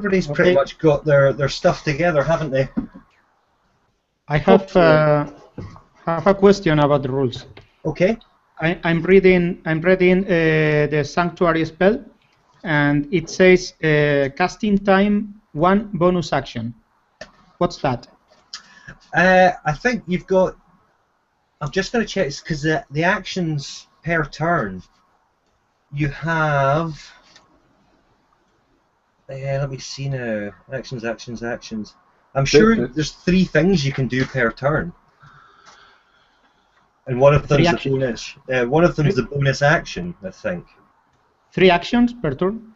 everybody's pretty much got their stuff together, haven't they? I have a question about the rules. Okay. I'm reading the sanctuary spell, and it says casting time 1 bonus action. What's that? I think you've got. I'm just going to check because the actions per turn. You have. Let me see now. Actions. I'm sure there's 3 things you can do per turn, and one of them's the bonus. One of them's the bonus action, I think. 3 actions per turn.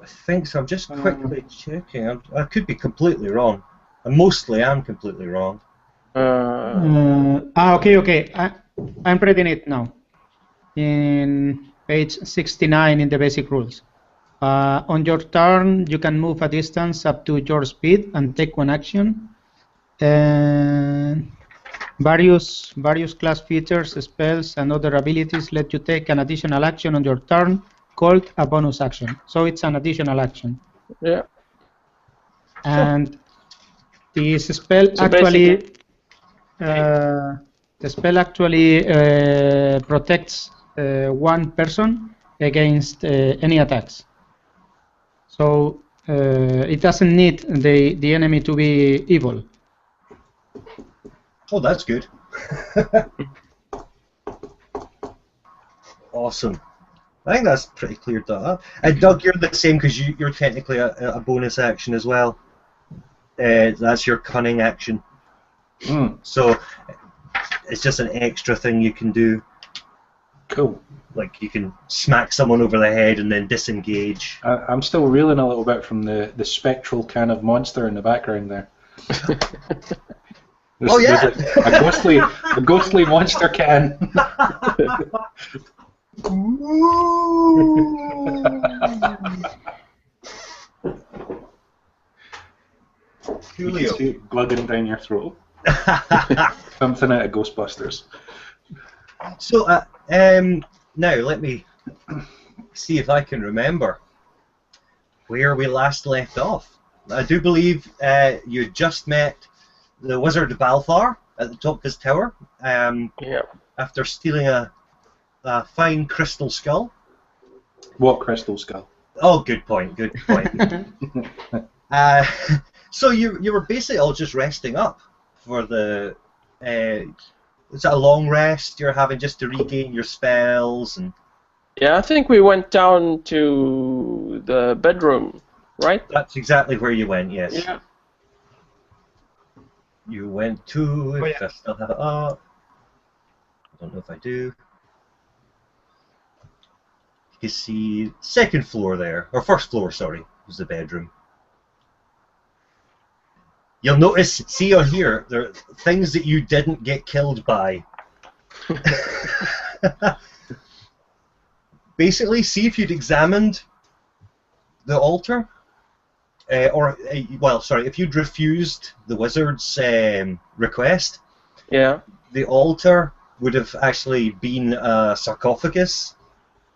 I think so. I'm just quickly checking. I could be completely wrong. I mostly am completely wrong. Okay. I'm reading it now. In page 69 in the basic rules. On your turn, you can move a distance up to your speed and take 1 action. And various class features, spells, and other abilities let you take an additional action on your turn called a bonus action. So it's an additional action. Yeah. And this spell actually protects 1 person against any attacks. So it doesn't need the enemy to be evil. Oh, that's good. Awesome. I think that's pretty cleared that up. And Doug, you're the same because you're technically a bonus action as well. That's your cunning action. So it's just an extra thing you can do. Cool. Like you can smack someone over the head and then disengage. I'm still reeling a little bit from the spectral kind of monster in the background there. There's a ghostly monster can. You can see it glugging down your throat. Something out of Ghostbusters. So, now let me see if I can remember where we last left off. I do believe you just met the Wizard of Balthar at the top of his tower. After stealing a fine crystal skull. What crystal skull? Oh, good point. Good point. So you were basically all just resting up for the. Is that a long rest you're having just to regain your spells and? Yeah, I think we went down to the bedroom, right? That's exactly where you went. Yes. Yeah. You went to. If I still have it up. I don't know if I do. You can see second floor there, or first floor. Sorry, was the bedroom. You'll notice, see or hear, there are things that you didn't get killed by. Basically, see if you'd examined the altar, if you'd refused the wizard's request. Yeah. The altar would have actually been a sarcophagus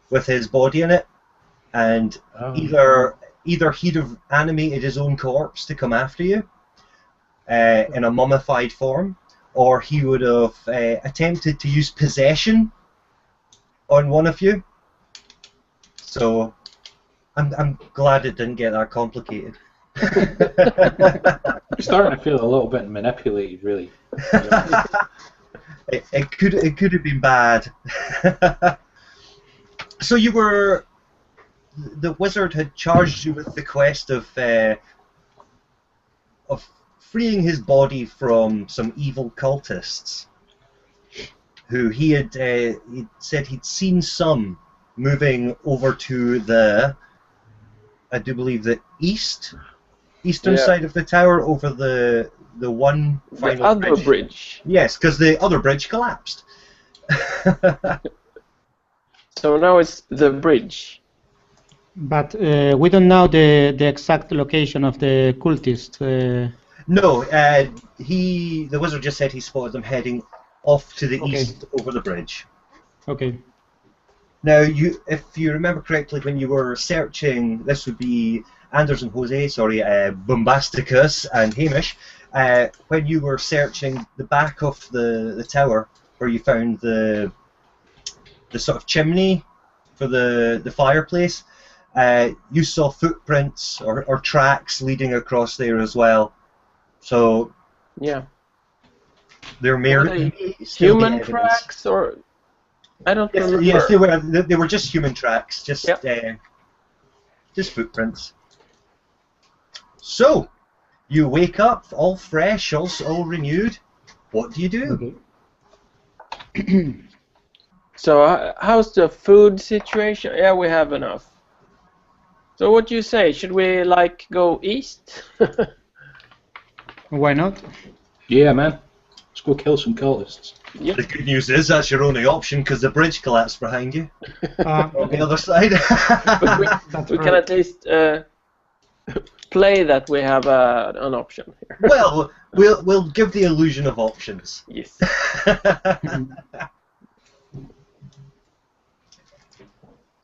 with his body in it, and either he'd have animated his own corpse to come after you. In a mummified form, or he would have attempted to use possession on one of you. So, I'm glad it didn't get that complicated. I'm starting to feel a little bit manipulated, really. It could have been bad. So the wizard had charged you with the quest of freeing his body from some evil cultists who he had he'd said he'd seen some moving over to the, I do believe, the eastern side of the tower, over the one final the other bridge. Yes, because the other bridge collapsed. So now it's the bridge. But we don't know the exact location of the cultist. No, the wizard just said he spotted them heading off to the east over the bridge. Okay. Now, if you remember correctly, when you were searching, this would be Anders and Jose, sorry, Bombasticus and Hamish, when you were searching the back of the tower where you found the sort of chimney for the fireplace, you saw footprints or tracks leading across there as well. So yeah, there may human tracks, or I don't remember. Yes, they were just human tracks, just footprints. So you wake up all fresh, all renewed. What do you do? Okay. So how's the food situation? Yeah, we have enough. So what do you say? Should we like go east? Why not? Yeah, man. Let's go kill some cultists. Yep. The good news is that's your only option because the bridge collapsed behind you on the other side. But we can at least play that we have an option here. Well, we'll give the illusion of options. Yes.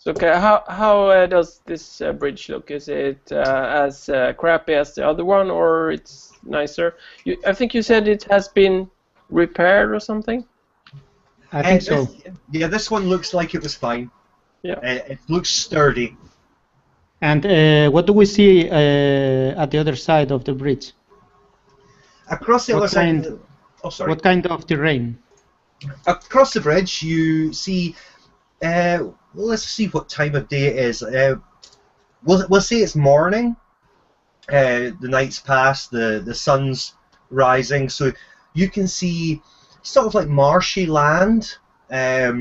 So, okay, how does this bridge look? Is it as crappy as the other one, or it's nicer? I think you said it has been repaired or something? I think so. This one looks like it was fine. Yeah. It looks sturdy. And what do we see at the other side of the bridge? Across the other side... Oh, sorry. What kind of terrain? Across the bridge, you see... let's see what time of day it is. We'll say it's morning. The night's past, the sun's rising, so you can see sort of like marshy land at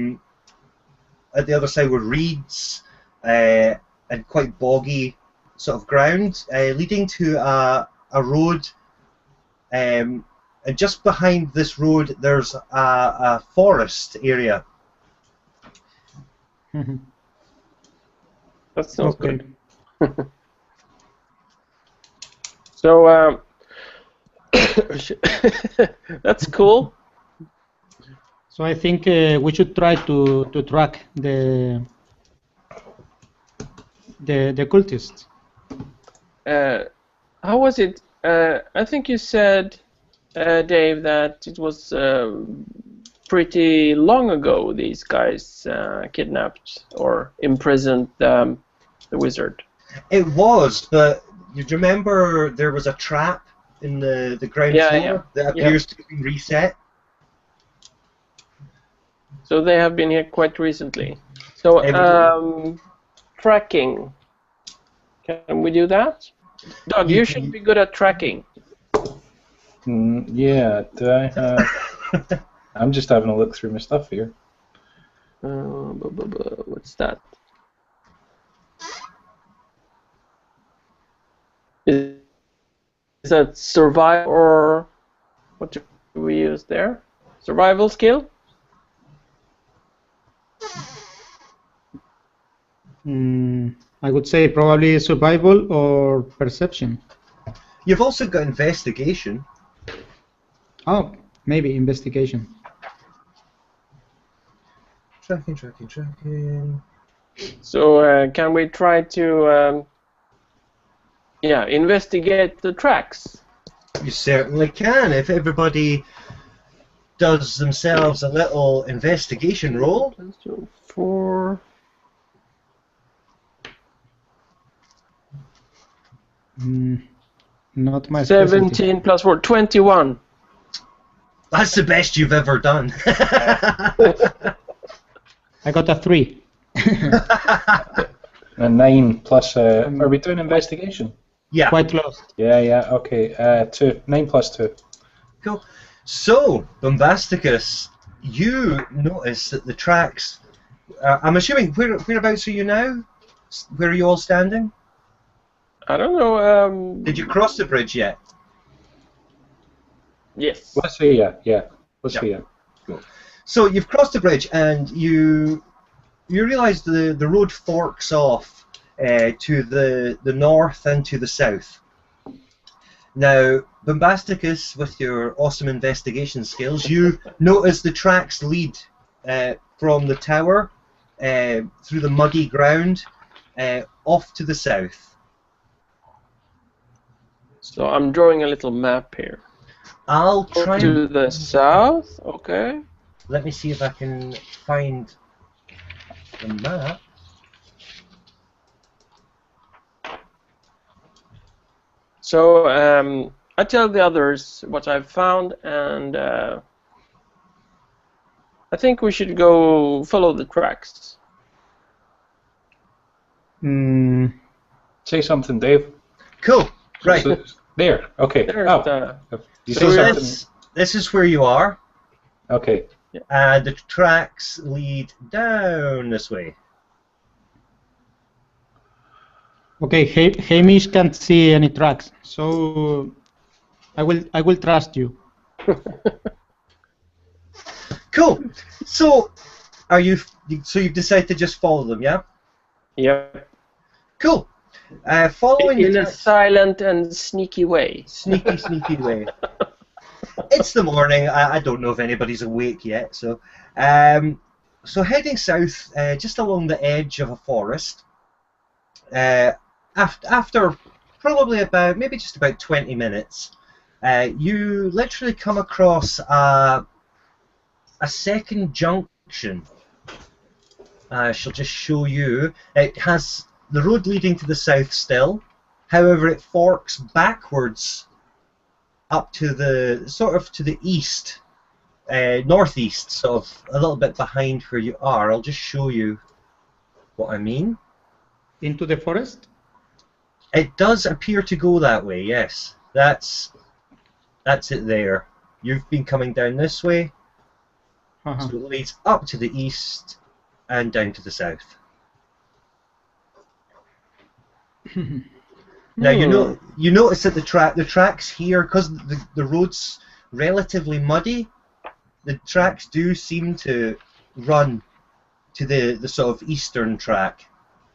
the other side with reeds and quite boggy sort of ground, leading to a road. And just behind this road, there's a forest area. That sounds good. So that's cool. So I think we should try to track the cultists. How was it? I think you said, Dave, that it was pretty long ago these guys kidnapped or imprisoned the wizard. It was, but you remember there was a trap in the ground floor that appears to have been reset? So they have been here quite recently. So tracking. Can we do that? Doug, you should be good at tracking. Yeah, do I have... I'm just having a look through my stuff here. What's that? Is that survival, or what do we use there? Survival skill? I would say probably survival or perception. You've also got investigation. Oh, maybe investigation. Tracking. So can we try to investigate the tracks? You certainly can if everybody does themselves a little investigation roll. 4. Not my 17 specialty. plus 4, 21. That's the best you've ever done. I got a 3. A 9 plus... are we doing investigation? Yeah. Quite close. Yeah, okay. 2. 9 plus 2. Cool. So, Bombasticus, you notice that the tracks... I'm assuming, whereabouts are you now? Where are you all standing? I don't know. Did you cross the bridge yet? Yes. Let's see, yeah. Let's see, yeah. Cool. So you've crossed the bridge and you realise the road forks off to the north and to the south. Now, Bombasticus, with your awesome investigation skills, you notice the tracks lead from the tower through the muddy ground off to the south. So I'm drawing a little map here. I'll try to the south. Okay. Let me see if I can find the map. So I tell the others what I've found, and I think we should go follow the tracks. Say something, Dave. Cool. Right. So, there. Okay. This is where you are. Okay. And the tracks lead down this way. Okay, Hamish can't see any tracks, so I will trust you. Cool. So, you've decided to just follow them, yeah? Yep. Cool. Following in a silent and sneaky way. Sneaky way. It's the morning. I don't know if anybody's awake yet. So heading south, just along the edge of a forest. After probably just about 20 minutes, you literally come across a second junction. I shall just show you. It has the road leading to the south still. However, it forks backwards up to the east, northeast, sort of a little bit behind where you are. I'll just show you what I mean. Into the forest? It does appear to go that way, yes. That's it there. You've been coming down this way, so it leads up to the east and down to the south. Now you notice that the tracks here, because the road's relatively muddy, the tracks do seem to run to the sort of eastern track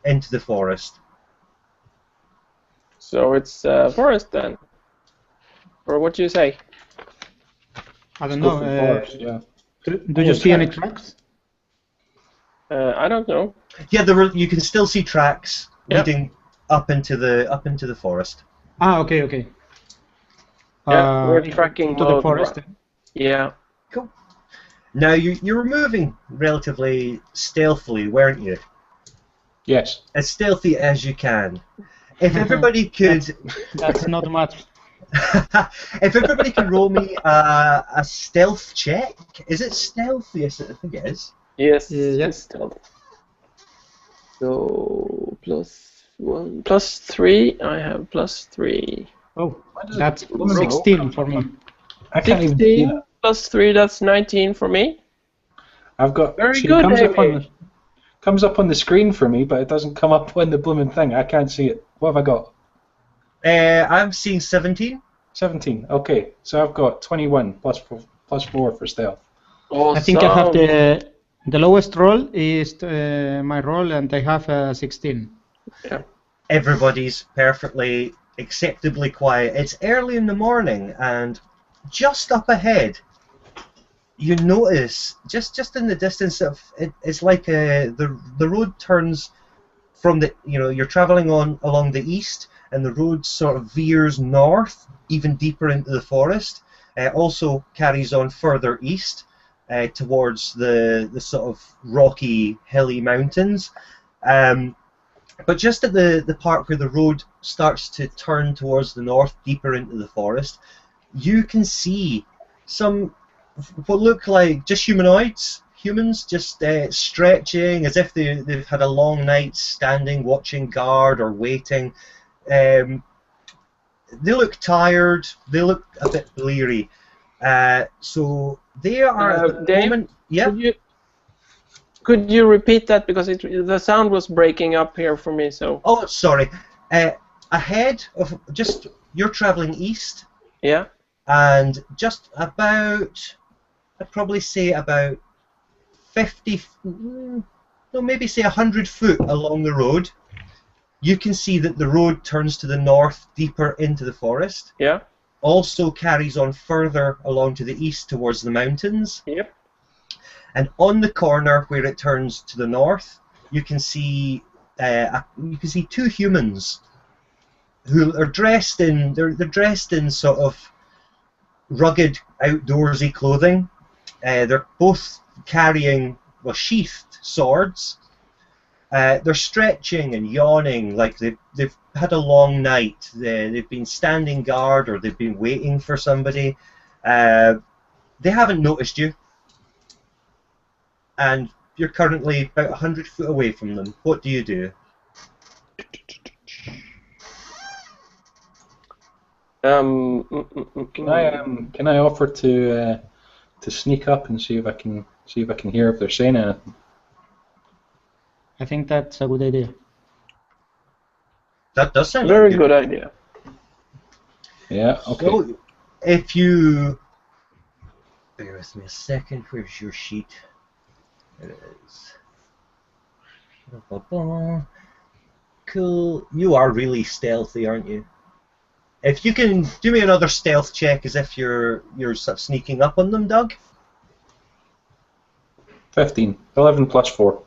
into the forest. So it's forest then, or what do you say? I don't know. Forest, yeah. Do you see any tracks? I don't know. Yeah, you can still see tracks leading up into the forest. Ah, okay. Yeah, we're tracking to the forest. Yeah. Cool. Now you were moving relatively stealthily, weren't you? Yes. As stealthy as you can. If everybody could, that's not much. If everybody can roll me a stealth check, is it stealth? Yes, I think it is. Yes. Yes. Stealth. So +3. I have +3. Oh, that's 16 for me. I can't even see that. +3. That's 19 for me. I've got. Very good, comes up on the screen for me, but it doesn't come up on the blooming thing. I can't see it. What have I got? I'm seeing 17. 17. Okay, so I've got 21 +4 for stealth. Awesome. I think I have the lowest roll is my roll, and I have 16. Yeah. Everybody's perfectly acceptably quiet. It's early in the morning, and just up ahead, you notice just in the distance of it's like the road turns from you're traveling along the east, and the road sort of veers north even deeper into the forest. Also carries on further east towards the sort of rocky hilly mountains. But just at the part where the road starts to turn towards the north, deeper into the forest, you can see some what look like just humans just stretching as if they've had a long night standing, watching guard or waiting. They look tired. They look a bit bleary. So they are at the Dave, moment. Yeah. Could you repeat that, because the sound was breaking up here for me? So. Oh, sorry. Ahead of you're traveling east. Yeah. And just about, I'd probably say about 50, no, maybe say 100 foot along the road, you can see that the road turns to the north, deeper into the forest. Yeah. Also carries on further along to the east towards the mountains. Yep. And on the corner where it turns to the north, you can see two humans who are dressed in they're dressed in sort of rugged outdoorsy clothing. They're both carrying sheathed swords. They're stretching and yawning like they've had a long night. They've been standing guard or they've been waiting for somebody. They haven't noticed you, and you're currently about 100 foot away from them. What do you do? Can I offer to sneak up and see if I can hear if they're saying anything? I think that's a good idea. That does sound Very like good idea. Yeah. Okay. So, if you bear with me a second, where's your sheet? There it is. Cool. You are really stealthy, aren't you? If you can do me another stealth check, as if you're sort of sneaking up on them, Doug. 15. 11 plus 4.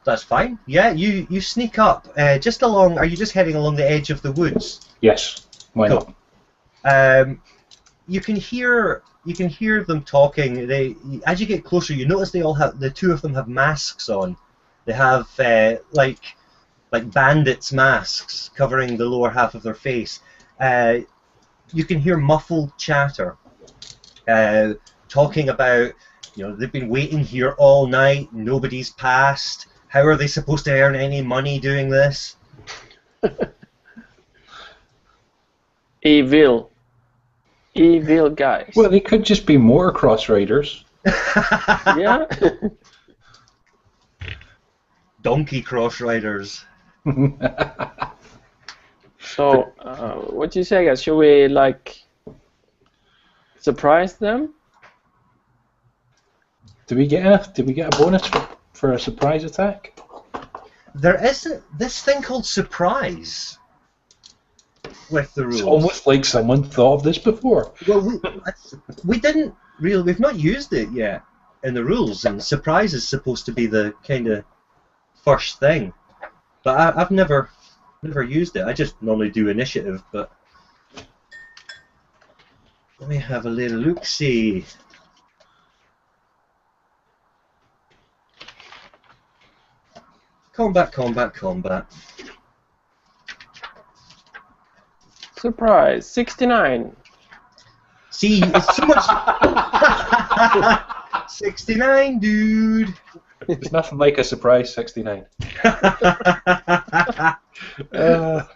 That's fine. Yeah, you sneak up just along. Are you just heading along the edge of the woods? Yes. Why Cool. not? You can hear them talking. As you get closer, you notice the two of them have masks on. They have like bandits' masks covering the lower half of their face. You can hear muffled chatter, talking about, they've been waiting here all night. Nobody's passed. How are they supposed to earn any money doing this? Evil guys. Well, they could just be motocross riders. Yeah. Donkey cross riders. So, what do you say, guys? Should we surprise them? Do we get a bonus for a surprise attack? There is this thing called surprise with the rules. It's almost like someone thought of this before. Well, we didn't really. We've not used it yet in the rules, and surprise is supposed to be the kind of first thing. But I've never used it. I just normally do initiative. But let me have a little look-see. Combat. Surprise, 69. See, it's too much. 69, dude. It's nothing like a surprise 69.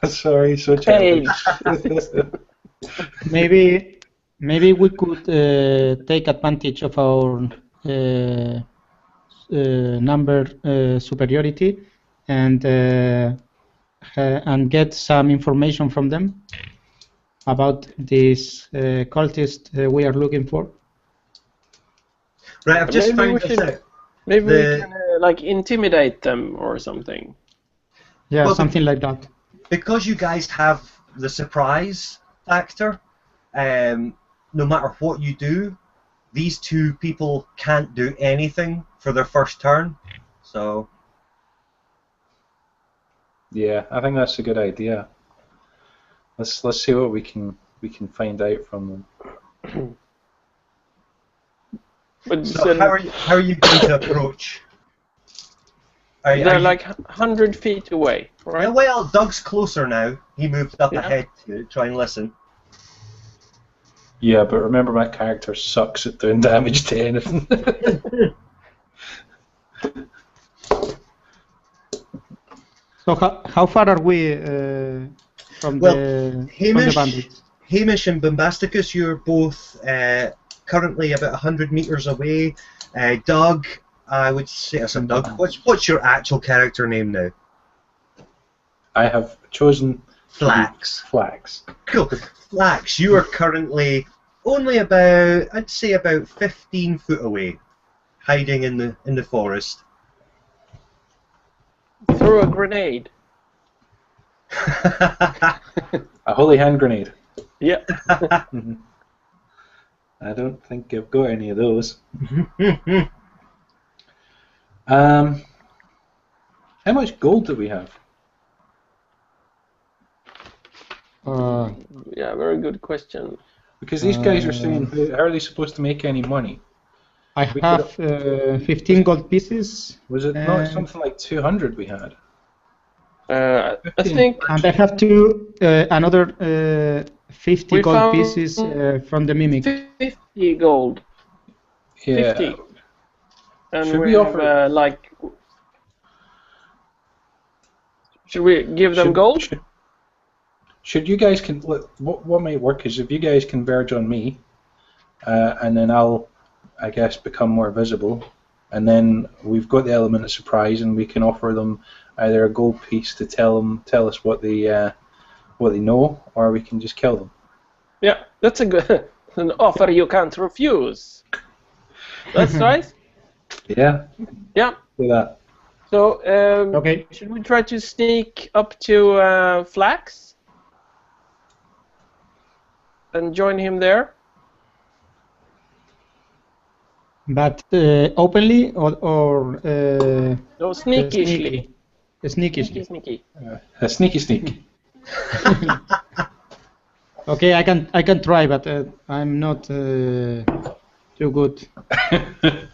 Sorry, so childish. Maybe we could take advantage of our number superiority and get some information from them about this cultist we are looking for. Right, I've just found this out. Maybe we can intimidate them or something. Yeah, Well, something like that. Because you guys have the surprise factor, no matter what you do, these two people can't do anything for their first turn. So Yeah, I think that's a good idea. Let's see what we can find out from them. But so how are you going to approach? They're 100 feet away, right? Yeah, well, Doug's closer now. He moved up Yeah. ahead to try and listen. Yeah, but remember my character sucks at doing damage to anything. So how far are we from the bandits? Hamish and Bombasticus, you're both currently about 100 meters away. Doug, I would say, Doug, what's your actual character name now? I have chosen Flax. Flax. Cool. Flax, you are currently only about, I'd say about 15 foot away, hiding in the forest. Throw a grenade. A holy hand grenade. Yeah. I don't think I've got any of those. How much gold do we have? Yeah, very good question. Because these guys are saying, how are they supposed to make any money? I have 15 gold pieces. Was it not something like 200 we had? I 15. think. And I have another 50 gold pieces from the mimic. 50 gold. Yeah. 50. And Should we we offer? have, like. Should we give them gold? Should you guys what might work is if you guys converge on me, and then I'll, I guess, become more visible, and then we've got the element of surprise, and we can offer them either a gold piece to tell us what they know, or we can just kill them. Yeah, that's a good an offer you can't refuse. That's right. Yeah. Yeah. Do that. So, Okay. should we try to sneak up to Flax and join him there? But openly or No, sneakishly. Sneakishly. Sneaky. A sneaky sneak. Okay, I can try, but I'm not too good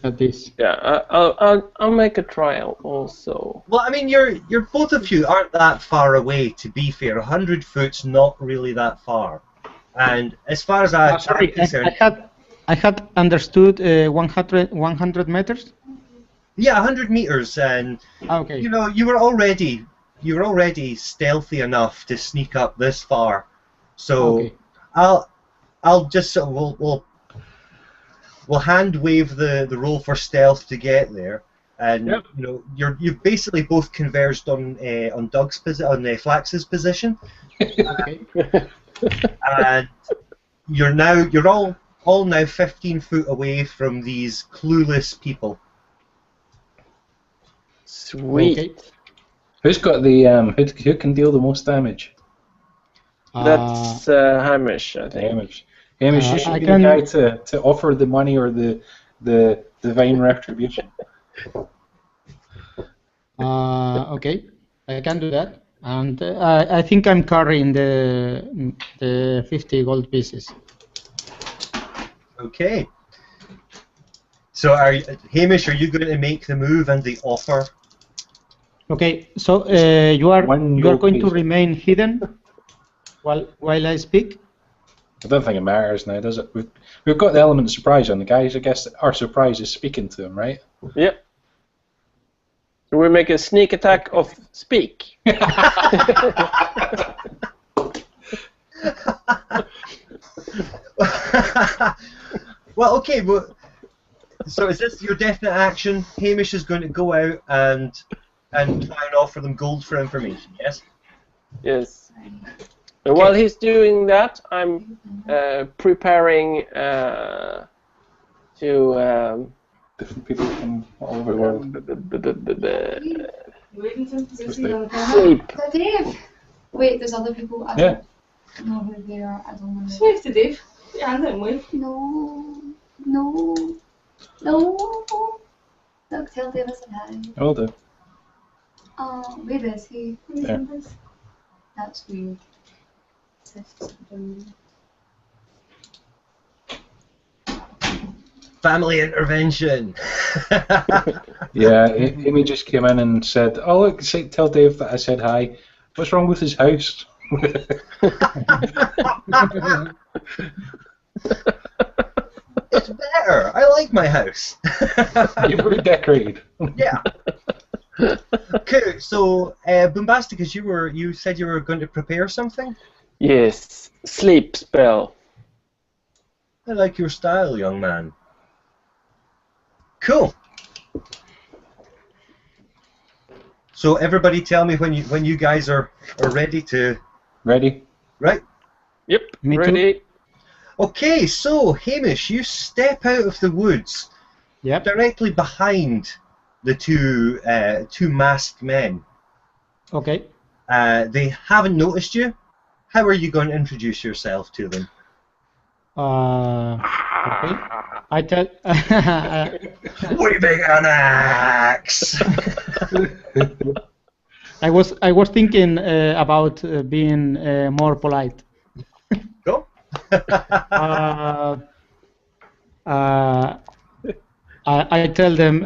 at this. Yeah, I'll make a trial also. Well, I mean, you're both of you aren't that far away. To be fair, 100 foot's not really that far. And as far as I'm concerned, I had understood 100 meters. yeah, 100 meters, and Okay. you know, you were already stealthy enough to sneak up this far. So Okay. I'll just we'll hand wave the roll for stealth to get there, and Yep. you know, you've basically both converged on Doug's on Flax's position. Okay. And you're all now 15 foot away from these clueless people. Sweet. Okay. Who's got the who can deal the most damage? That's Hamish, I think. Hamish. Hamish, you should I be can- the guy to offer the money or the divine retribution. Okay, I can do that, and I think I'm carrying the 50 gold pieces. Okay. So, Hamish, are you going to make the move and the offer? Okay, so you are One going gold to piece. remain hidden while I speak. I don't think it matters now, does it? We've got the element of surprise on the guys. I guess our surprise is speaking to them, right? Yep. So we make a sneak attack of speak. Well, okay. Well, so is this your definite action? Hamish is going to go out and try and offer them gold for information. Yes. Yes. And while he's doing that, I'm preparing to Different people from all over the world. sleep. So Dave. Wait, there's other people. I Yeah. don't know who they are. I don't know. Wave to Dave. Yeah, and then wave. No. No. No. Look, tell Dave I said hi. I will do. Where is he? Where is There. he? That's weird. Family intervention. Yeah, Amy just came in and said, "Oh look, tell Dave that I said hi. What's wrong with his house?" It's better. I like my house. You've redecorated. Yeah. Okay, so Bombasticus, you said you were going to prepare something? Yes, sleep spell. I like your style, young man. Cool. So everybody tell me when you guys are ready to Ready? right? Yep, Me too. ready. Okay, so Hamish, you step out of the woods Yep. directly behind the two masked men. Okay. They haven't noticed you. How are you going to introduce yourself to them? Okay. I tell. Waving an axe. I was thinking about being more polite. Go. I tell them,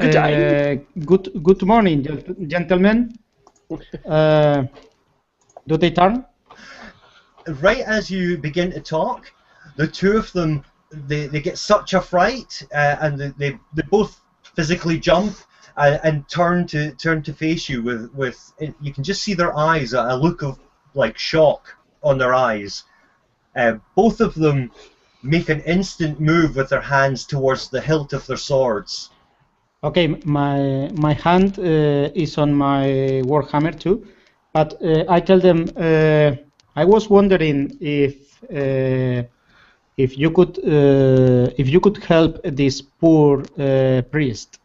good morning, gentlemen. Do they turn? Right as you begin to talk, the two of them, they get such a fright, and they both physically jump and turn to face you with you can just see their eyes, a look of like shock on their eyes. Both of them make an instant move with their hands towards the hilt of their swords. Okay, my hand is on my warhammer too, but I tell them I was wondering if you could help this poor priest.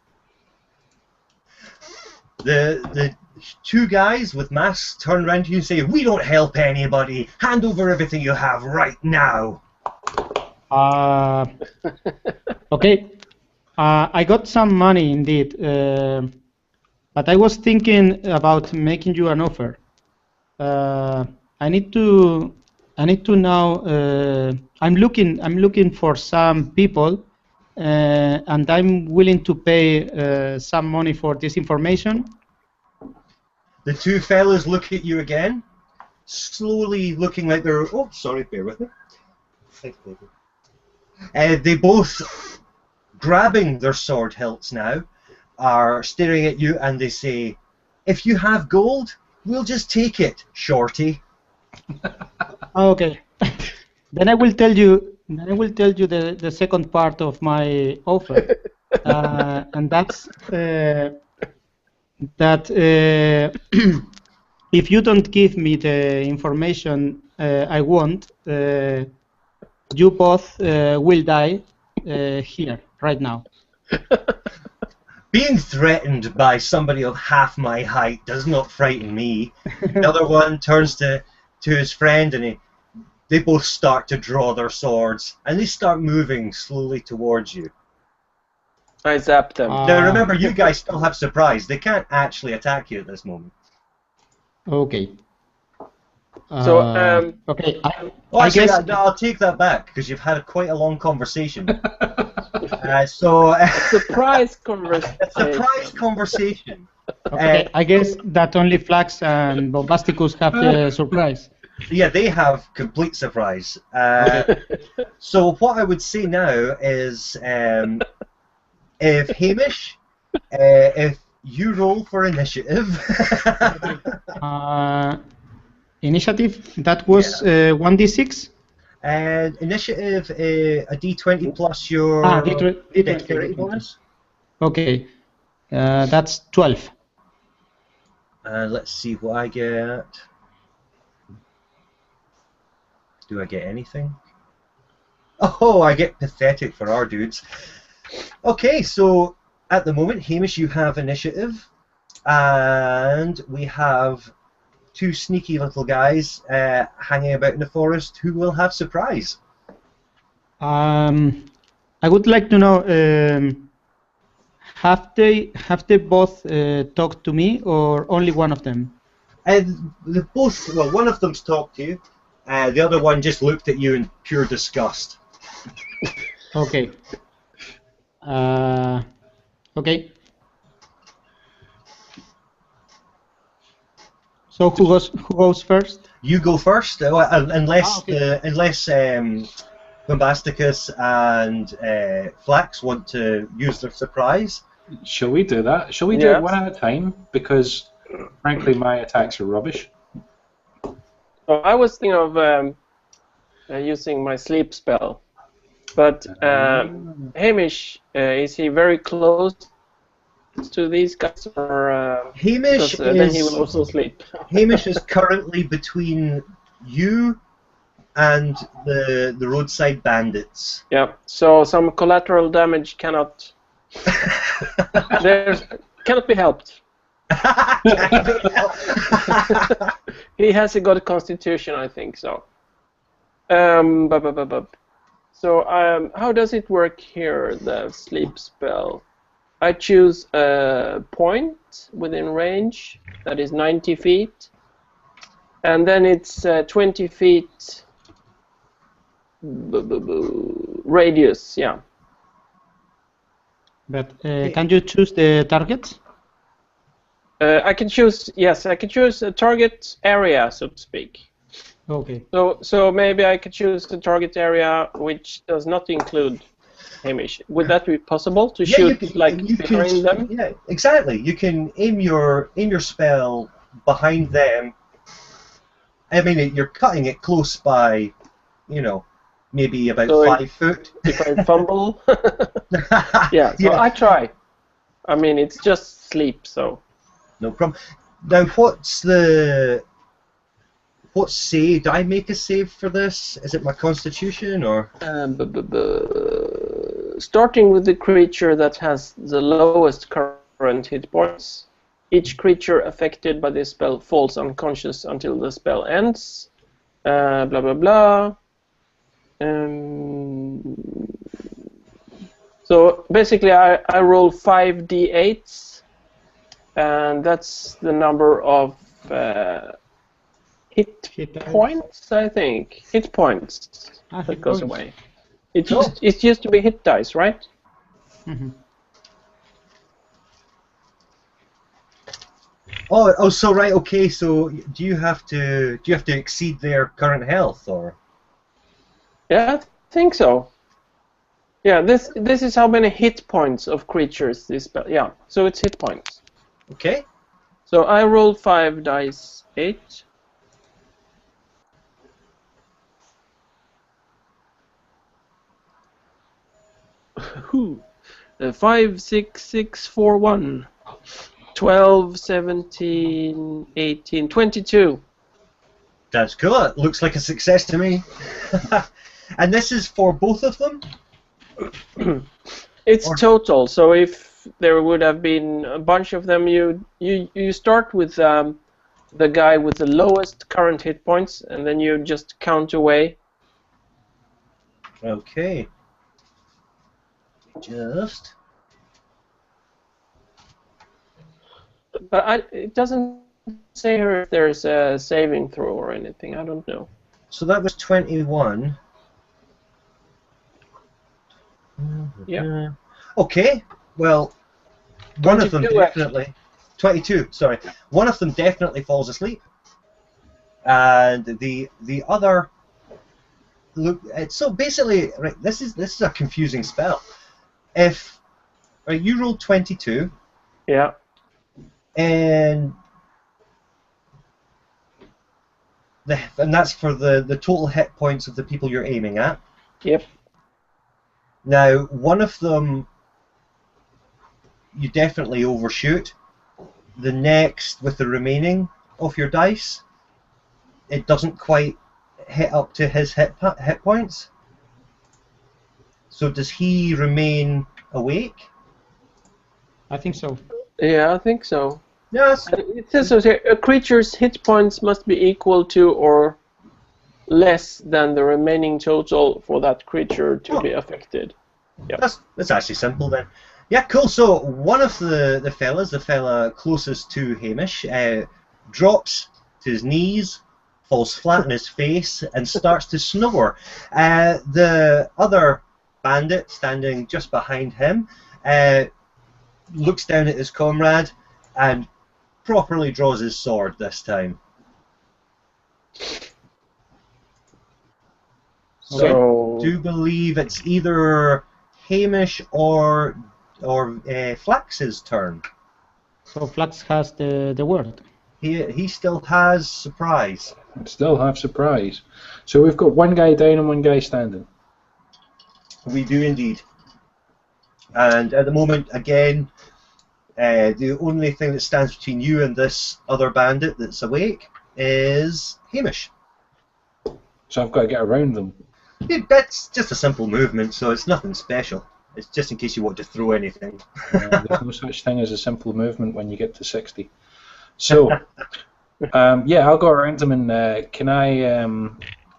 The two guys with masks turn around to you and say, "We don't help anybody. Hand over everything you have right now." Okay. I got some money indeed, but I was thinking about making you an offer. I need to now. I'm looking for some people, and I'm willing to pay some money for this information. The two fellas look at you again, slowly looking like they're. Oh, sorry, bear with me. Thanks, baby. They both, grabbing their sword hilts now, are staring at you, and they say, "If you have gold, we'll just take it, shorty." Okay. Then I will tell you. Then I will tell you the second part of my offer, and that's that if you don't give me the information I want, you both will die here right now. Being threatened by somebody of half my height does not frighten me. The other one turns to his friend, and they both start to draw their swords, and they start moving slowly towards you. I zap them. Now remember, you guys still have surprise. They can't actually attack you at this moment. Okay. So, okay. I guess I'll take that back, because you've had quite a long conversation. Surprise conversation. Surprise conversation. Okay, I guess that only Flax and Bombasticus have the surprise. Yeah, they have complete surprise. So what I would say now is, if Hamish, if you roll for initiative. Initiative, that was 1d6? And initiative, a d20 plus your dexterity bonus. Okay, that's 12. Let's see what I get. Do I get anything? Oh, I get pathetic for our dudes. Okay, so at the moment, Hamish, you have initiative, and we have two sneaky little guys hanging about in the forest who will have surprise. I would like to know, have they both talked to me, or only one of them? They both. Well, one of them's talked to you. The other one just looked at you in pure disgust. Okay. Okay. So who goes first? You go first, unless Bombasticus and Flax want to use their surprise. Shall we do that? Shall we do it one at a time? Because, frankly, my attacks are rubbish. So I was thinking of using my sleep spell, but Hamish, is he very close to these guys, or Hamish then he will also sleep? Hamish is currently between you and the roadside bandits. Yeah. So some collateral damage cannot be helped. He has a good constitution, I think so. So how does it work here, the sleep spell? I choose a point within range that is 90 feet, and then it's 20 feet radius. Yeah. But can you choose the target? I can choose. Yes, I can choose a target area, so to speak. Okay. So maybe I could choose the target area which does not include Hamish. Would that be possible to shoot behind them? Yeah, exactly. You can aim your spell behind them. I mean, you're cutting it close by, maybe about So 5 foot. If I fumble, yeah. So I try. I mean, it's just sleep, so. No problem. Now, what save? Do I make a save for this? Is it my constitution or? Starting with the creature that has the lowest current hit points, each creature affected by this spell falls unconscious until the spell ends. Blah blah blah. So basically, I roll 5d8s, and that's the number of hit points. I think hit points that goes away. It used to be hit dice, right? Mm-hmm. Oh, so right, okay. So do you have to exceed their current health, or? Yeah, I think so. Yeah, this is how many hit points of creatures this spell. Yeah, so it's hit points. Okay. So I roll 5 dice 8. Who? 5, 6, 6, 4, 1. 12, 17, 18, 22. That's cool. It looks like a success to me. And this is for both of them? It's total. So if there would have been a bunch of them, you start with the guy with the lowest current hit points, and then you just count away. Okay. Just. But it doesn't say here if there's a saving throw or anything. I don't know. So that was 21. Yeah. Okay. Well, one of them 22 definitely. 22. Sorry. One of them definitely falls asleep, and the other. Look. So basically, right. This is a confusing spell. If you roll 22. Yeah. And that's for the total hit points of the people you're aiming at. Yep. Now, one of them you definitely overshoot. The next, with the remaining of your dice, it doesn't quite hit up to his hit points. So does he remain awake? I think so. Yeah, I think so. Yes. It says so here, a creature's hit points must be equal to or less than the remaining total for that creature to be affected. Yep. That's actually simple then. Yeah, cool. So one of the fella closest to Hamish, drops to his knees, falls flat on his face, and starts to snore. The other bandit, standing just behind him, looks down at his comrade and properly draws his sword this time. So I do believe it's either Hamish or Flax's turn. So Flax has the word. He still has surprise. Still have surprise. So we've got one guy down and one guy standing. We do indeed. And at the moment, again, the only thing that stands between you and this other bandit that's awake is Hamish. So I've got to get around them. That's just a simple movement, so it's nothing special. It's just in case you want to throw anything. There's no such thing as a simple movement when you get to 60. So, yeah, I'll go around them and can I,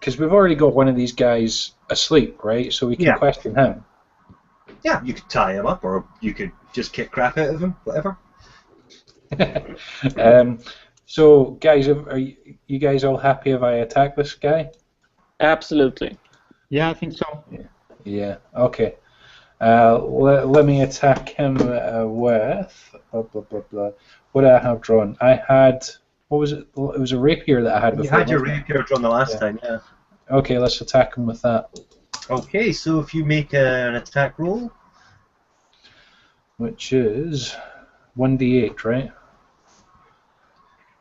because we've already got one of these guys asleep, right? So we can question him. Yeah, you could tie him up, or you could just kick crap out of him, whatever. So, guys, are you guys all happy if I attack this guy? Absolutely. Yeah, I think so. Yeah. Okay. Let me attack him with blah blah blah blah. What did I have drawn? I had, what was it? It was a rapier that I had before. You had your wasn't it? rapier drawn the last time, yeah. Okay, let's attack him with that. Okay, so if you make an attack roll, Which is 1d8, right?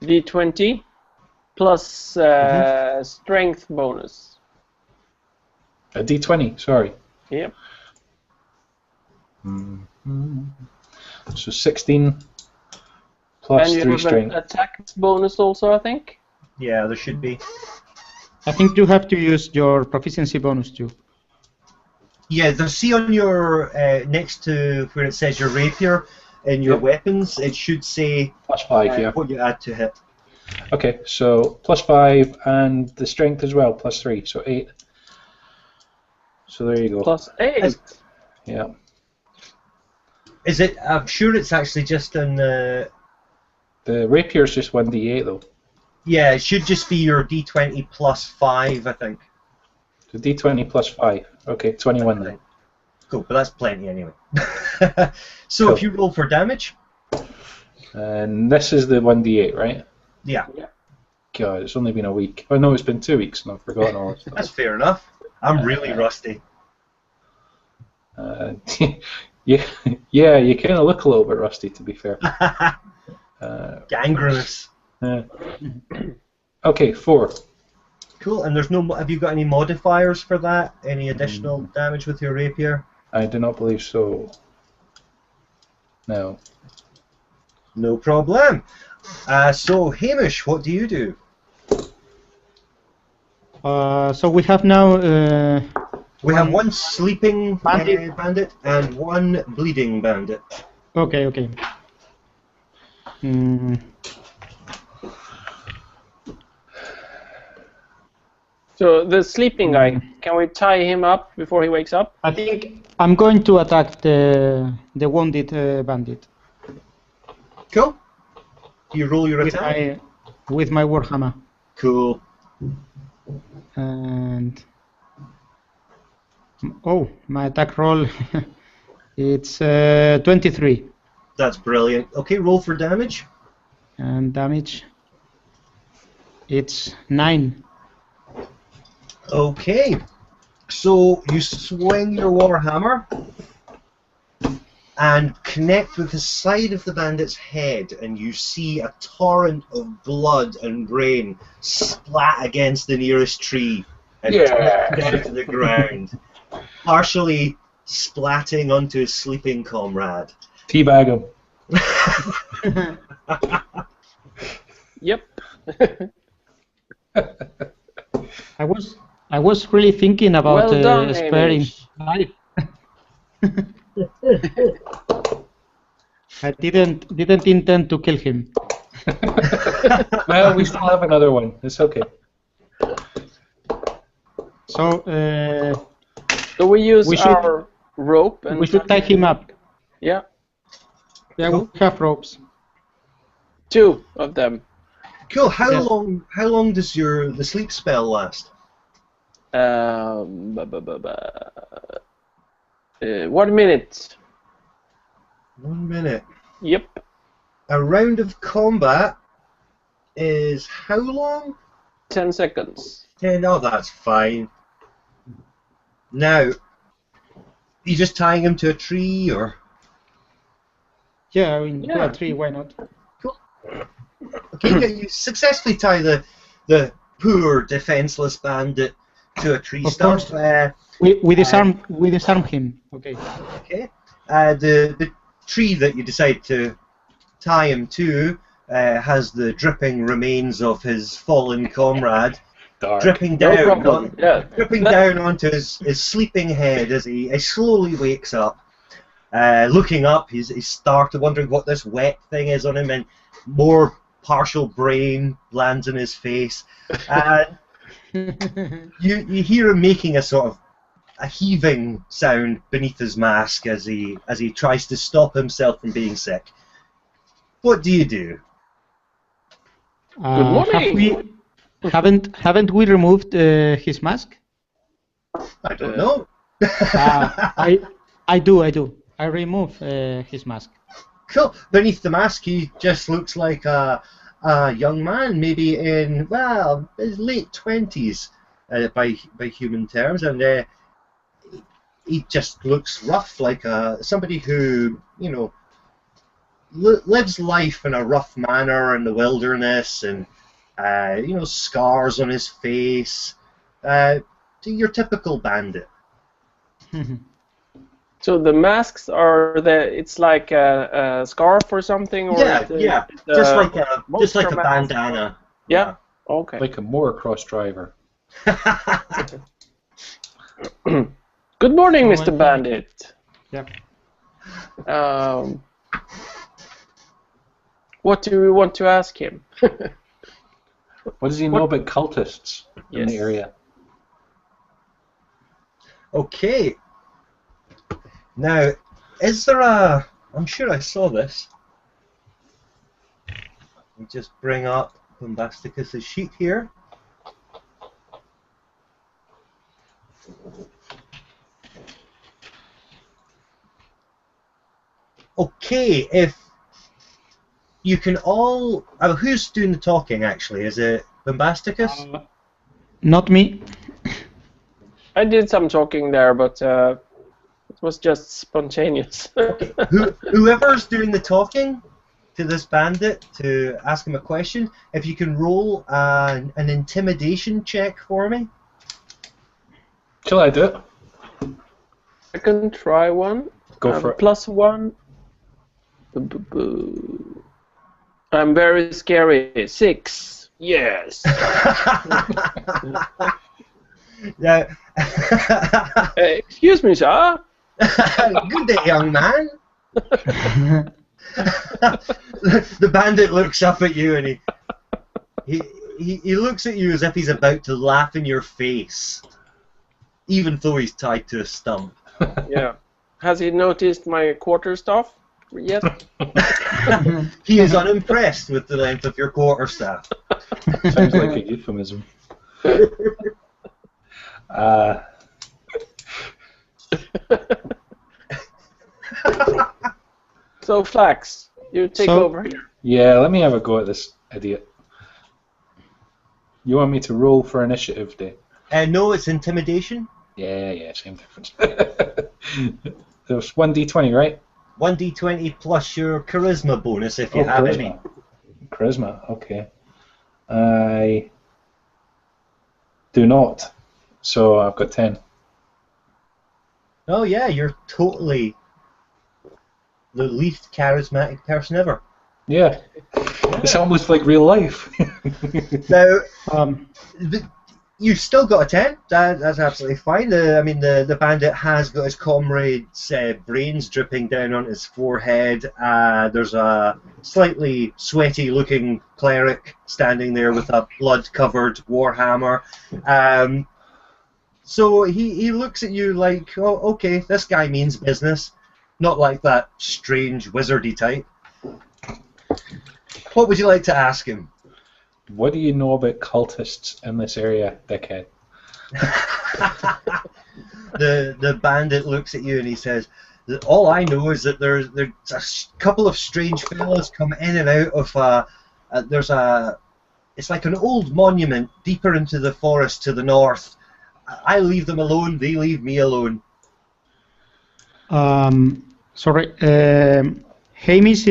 D20 plus strength bonus. A d20, sorry. Yep. So 16 plus And you 3 have strength. an attack bonus also, I think. yeah, there should be. I think you have to use your proficiency bonus too. Yeah, see on your next to where it says your rapier in your weapons, it should say Plus 5, yeah. what you add to hit. Okay, so plus 5 and the strength as well, plus 3, so 8. So there you go. Plus 8. Yeah. Is it? I'm sure it's actually just in the. The rapier's just 1d8 though. Yeah, it should just be your D20 plus 5, I think. So d20 plus 5. Okay, 21 then. Cool, but that's plenty anyway. So Cool. if you roll for damage, And this is the 1d8, right? yeah, God, it's only been a week. Oh no, it's been 2 weeks and I've forgotten all this that's stuff. fair enough. I'm really rusty. Yeah, yeah, you kind of look a little bit rusty, to be fair. Gangrenous. Okay, 4. Cool, and there's no. Have you got any modifiers for that? Any additional damage with your rapier? I do not believe so. No. No problem. So Hamish, what do you do? So we have now. We have one sleeping Bandit. bandit and one bleeding bandit. Okay, okay. So the sleeping guy, can we tie him up before he wakes up? I think I'm going to attack the wounded bandit Cool. Do you roll your with attack? my warhammer, Cool. and my attack roll it's 23, That's brilliant. Okay, roll for damage. and damage it's 9. Okay. So you swing your warhammer and connect with the side of the bandit's head, and you see a torrent of blood and brain splat against the nearest tree and down to the ground, partially splatting onto his sleeping comrade. Teabag him. Yep. I was really thinking about Well done, sparing Hamish. life. I didn't intend to kill him. Well, we still have another one. It's okay. So So we use We should- our rope and we should tie him up. Yeah, Yeah, we have ropes. 2 of them. Cool. How Yes. long does the sleep spell last? 1 minute. 1 minute. Yep. A round of combat is how long? 10 seconds. 10. Oh, that's fine. Now, you just tying him to a tree, or? Yeah, I mean, to Yeah. a tree, why not? Okay, yeah, you successfully tie the poor defenseless bandit to a tree Of stump. course. We disarm him. Okay. Okay. The tree that you decide to tie him to has the dripping remains of his fallen comrade Dark. dripping No down, problem. Yeah. dripping down onto his sleeping head as he slowly wakes up. Looking up, he's started wondering what this wet thing is on him, and more partial brain lands in his face. And you hear him making a sort of a heaving sound beneath his mask as he tries to stop himself from being sick. What do you do? Good morning. Haven't we removed his mask? I don't know. I do. I remove his mask. Cool. Beneath the mask, he just looks like a young man, maybe in, well, his late 20s by human terms, and he just looks rough, like somebody who, you know, lives life in a rough manner in the wilderness, and you know, scars on his face. Your typical bandit. So the masks are it's like a scarf or something, or Yeah, just like a bandana. Yeah. Okay. Like a motocross driver. Good morning, Mr. Bandit. Yeah. What do we want to ask him? What does he know about cultists in the area? Okay. Now, is there a... I'm sure I saw this. Let me just bring up Bombasticus' sheet here. Okay, if you can all... who's doing the talking, actually? Is it Bombasticus? Not me. I did some talking there, but it was just spontaneous. Okay. Whoever's doing the talking to this bandit to ask him a question, if you can roll an intimidation check for me. Shall I do it? I can try one. Go for it. +1. I'm very scary. 6. Yes. Yeah. Excuse me, sir. Good day, young man. The bandit looks up at you and he looks at you as if he's about to laugh in your face, even though he's tied to a stump. Yeah. Has he noticed my quarterstaff yet? He is unimpressed with the length of your quarterstaff. Sounds like a euphemism. So, Flax, you take over here. Yeah, let me have a go at this idiot. You want me to roll for initiative, Dave? No, it's intimidation. Yeah, same difference. There's 1d20, right? 1d20 plus your charisma bonus if you have any. Charisma, okay. I do not, so I've got 10. Oh yeah, you're totally the least charismatic person ever. Yeah. It's almost like real life. Now, you've still got a 10. That's absolutely fine. I mean, the bandit has got his comrade's brains dripping down on his forehead. There's a slightly sweaty-looking cleric standing there with a blood-covered warhammer. So he looks at you like, oh, okay, this guy means business. Not like that strange wizardy type. What would you like to ask him? What do you know about cultists in this area, dickhead? The bandit looks at you and he says, all I know is that there's a couple of strange fellows come in and out of it's like an old monument deeper into the forest to the north. I leave them alone, they leave me alone. Sorry, Hamish,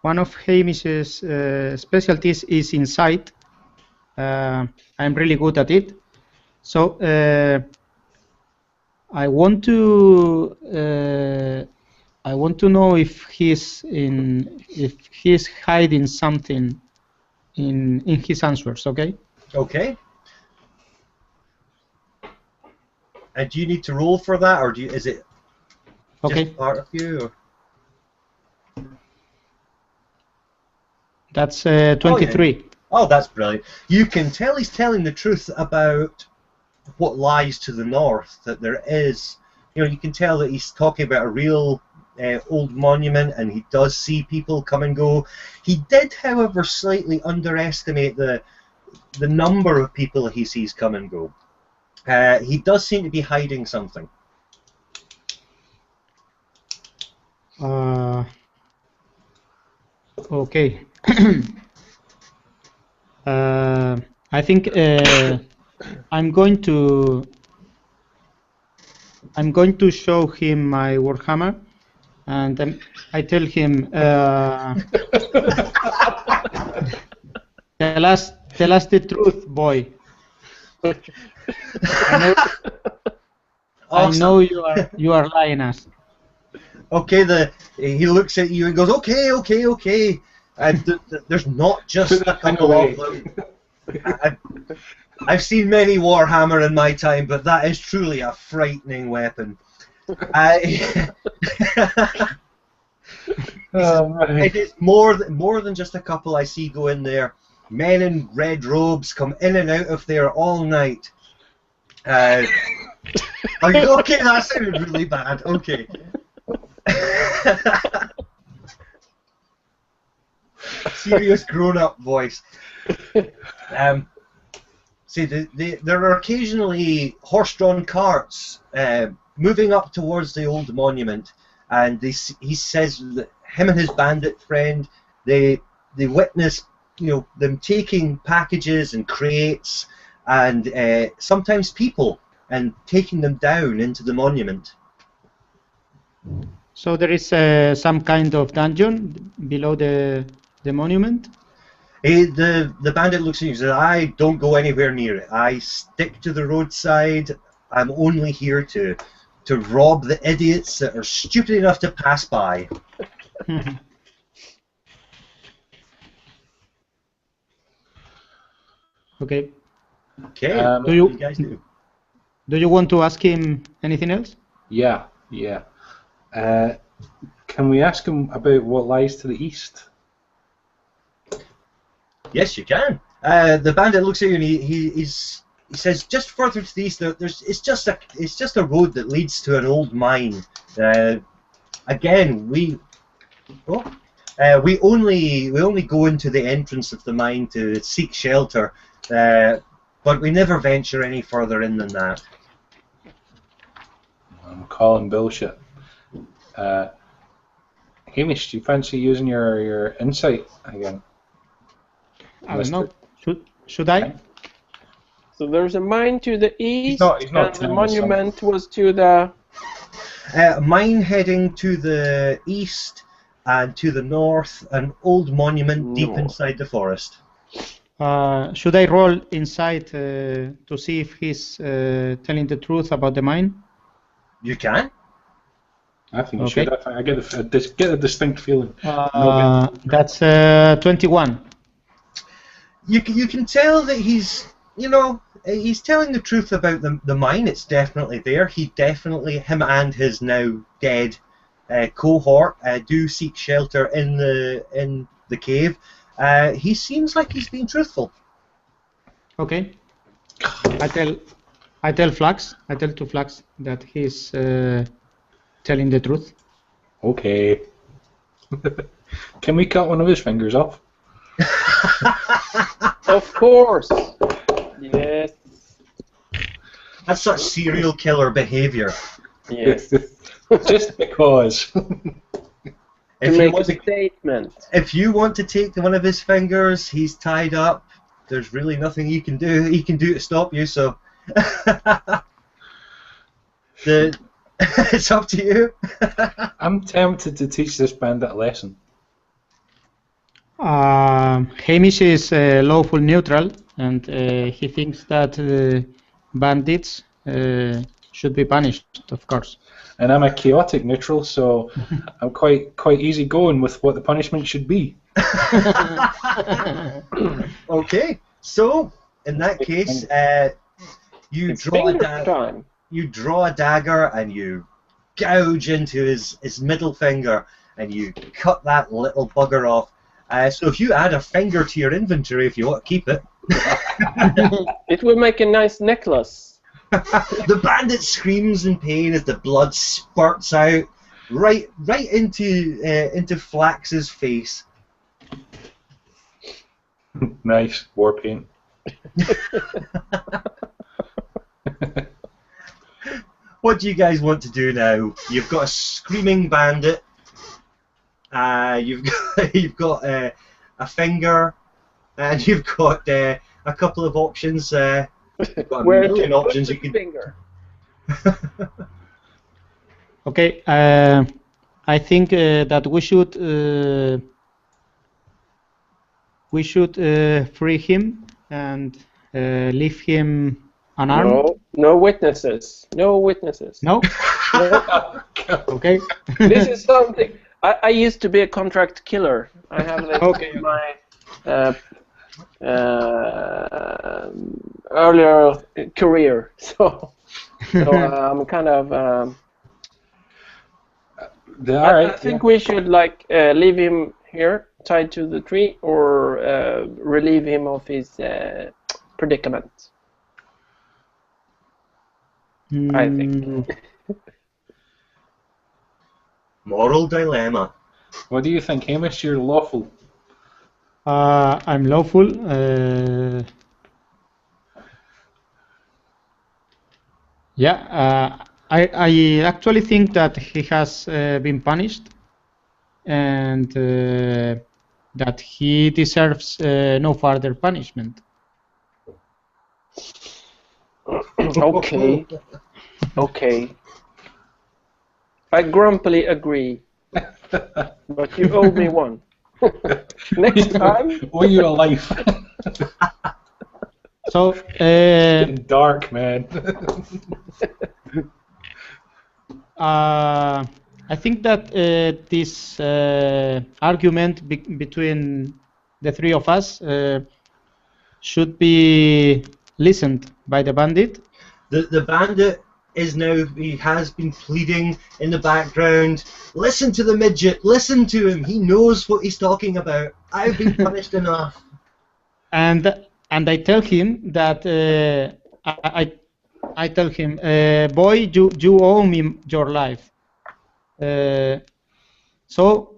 one of Hamish's specialties is insight. I'm really good at it. So I want to know if he's hiding something in his answers. Okay. Okay. And do you need to roll for that, or is it just part of you? Or? That's 23. Oh, that's brilliant. You can tell he's telling the truth about what lies to the north. That there is, you can tell that he's talking about a real old monument, and he does see people come and go. He did, however, slightly underestimate the number of people he sees come and go. He does seem to be hiding something. Okay. I think I'm going to show him my Warhammer, and I tell him tell us the truth, boy. I know you are lying us. Okay, he looks at you and goes, okay. And there's not just a couple of them. I've seen many Warhammer in my time, but that is truly a frightening weapon. It is more than just a couple I see go in there. Men in red robes come in and out of there all night. Okay, that sounded really bad. Okay. Serious grown-up voice. See, there are occasionally horse-drawn carts moving up towards the old monument, and he says that him and his bandit friend, they witness, them taking packages and crates and sometimes people and taking them down into the monument. So there is some kind of dungeon below the monument? The bandit looks at you and says, I don't go anywhere near it. I stick to the roadside. I'm only here to rob the idiots that are stupid enough to pass by. Okay. Okay, what do you guys do? Do you want to ask him anything else? Yeah. Can we ask him about what lies to the east? Yes, you can. The bandit looks at you and he says, just further to the east, it's just a road that leads to an old mine. Again, we only go into the entrance of the mine to seek shelter, but we never venture any further in than that. I'm calling bullshit. Hamish, do you fancy using your insight again? I don't know. Should I? So there's a mine to the east, he's not and the monument was to the... Mine heading to the east and to the north, an old monument deep inside the forest. Should I roll insight to see if he's telling the truth about the mine? You can. I think you should. I get a distinct feeling. That's 21. You can tell that he's telling the truth about the mine. It's definitely there. Him and his now dead cohort do seek shelter in the cave. He seems like he's being truthful. Okay. I tell Flux. I tell to Flux that he's telling the truth. Okay. Can we cut one of his fingers off? Of course. Yes. That's such serial killer behavior. Yes. Just because. If make a statement. If you want to take one of his fingers, he's tied up. There's really nothing he can do to stop you. So it's up to you. I'm tempted to teach this bandit a lesson. Hamish is lawful neutral, and he thinks that bandits should be punished, of course. And I'm a chaotic neutral, so I'm quite easy going with what the punishment should be. Okay, so in that case, you draw a dagger and you gouge into his middle finger and you cut that little bugger off. So if you add a finger to your inventory, if you want to keep it, it will make a nice necklace. The bandit screams in pain as the blood spurts out right into Flax's face. Nice war paint. What do you guys want to do now? You've got a screaming bandit. You've got a finger, and you've got a couple of options. You've got a million options you can. Finger. Okay, I think that we should free him and leave him unarmed. No witnesses. No witnesses. No? No. Okay. This is something. I used to be a contract killer. I have this in my earlier career. So I'm kind of. I think we should leave him here, tied to the tree, or relieve him of his predicament. I think. Moral dilemma. What do you think, Hamish? You're lawful. I'm lawful. I actually think that he has been punished, and that he deserves no further punishment. Okay. Okay. I grumpily agree. But you owe me one. Next time. Owe you a life. So, Getting dark, man. I think that this argument between the three of us should be listened by the bandit. The bandit has been pleading in the background. Listen to the midget. Listen to him. He knows what he's talking about. I've been punished enough. And I tell him that I tell him, boy, you owe me your life. So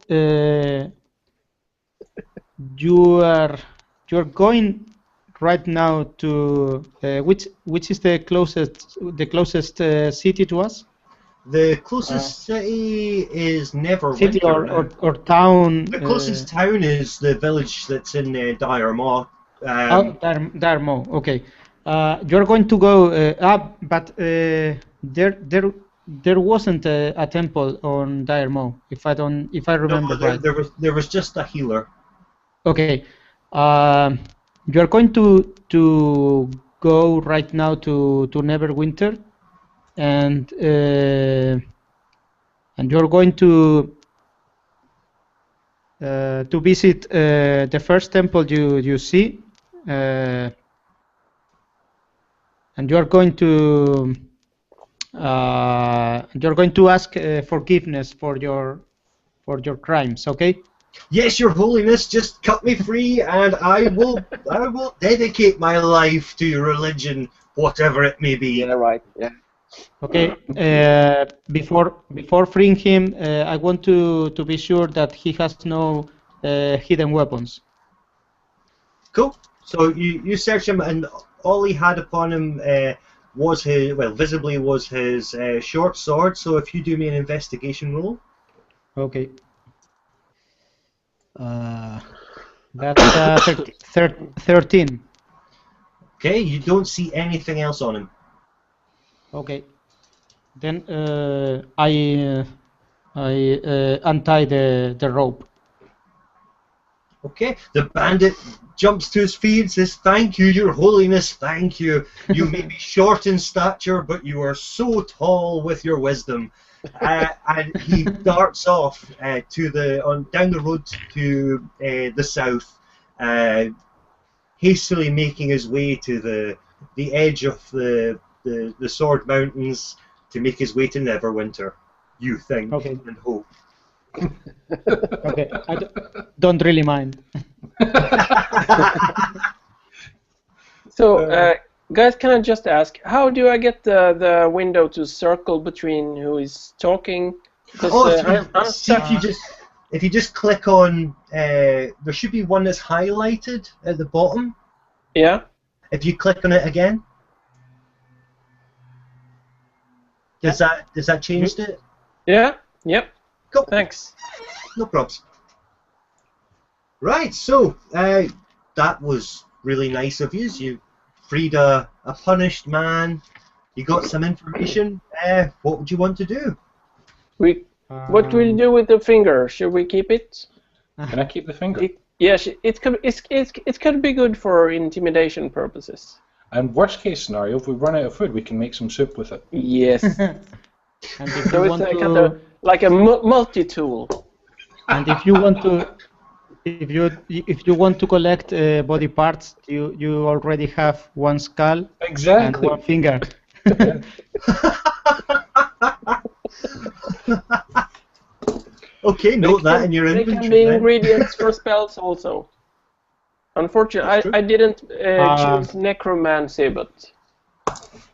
you're going right now to which is the closest city to us? The closest city is Neverwinter. City or town. The closest town is the village that's in Dire Maw. Dire Maw. Okay. You're going to go up, but there wasn't a temple on Dire Maw, if I remember right. There was just a healer. Okay. You're going to go right now to Neverwinter, and you're going to visit the first temple you see, and you're going to ask forgiveness for your crimes. Okay. Yes, Your Holiness, just cut me free, and I will dedicate my life to your religion, whatever it may be. Yeah, right. Yeah. Okay. Before freeing him, I want to be sure that he has no hidden weapons. Cool. So you search him, and all he had upon him was visibly was his short sword. So if you do me an investigation roll. Okay. That's 13. Okay, you don't see anything else on him. Okay. Then I untie the rope. Okay, the bandit jumps to his feet and says, "Thank you, Your Holiness, thank you. You may be short in stature, but you are so tall with your wisdom." And he darts off down the road to the south, hastily making his way to the edge of the Sword Mountains to make his way to Neverwinter. You think and hope. Okay, I don't really mind. So, Guys, can I just ask, how do I get the window to circle between who is talking? Because I'm stuck. If you just click on, there should be one that's highlighted at the bottom. Yeah. If you click on it again, does that change it? Yeah. Yep. Cool. Thanks. No props. Right, so that was really nice of you. You freed a punished man. You got some information. What would you want to do? What do we do with the finger? Should we keep it? Can I keep the finger? Yes, it could be good for intimidation purposes. And worst case scenario, if we run out of food, we can make some soup with it. Yes. And if So you it's want like a multi-tool. and if you want to, if you want to collect body parts, you already have one skull Exactly. and one finger. Okay, note that in your They inventory. can be then. ingredients for spells also. Unfortunately, I didn't choose necromancy, but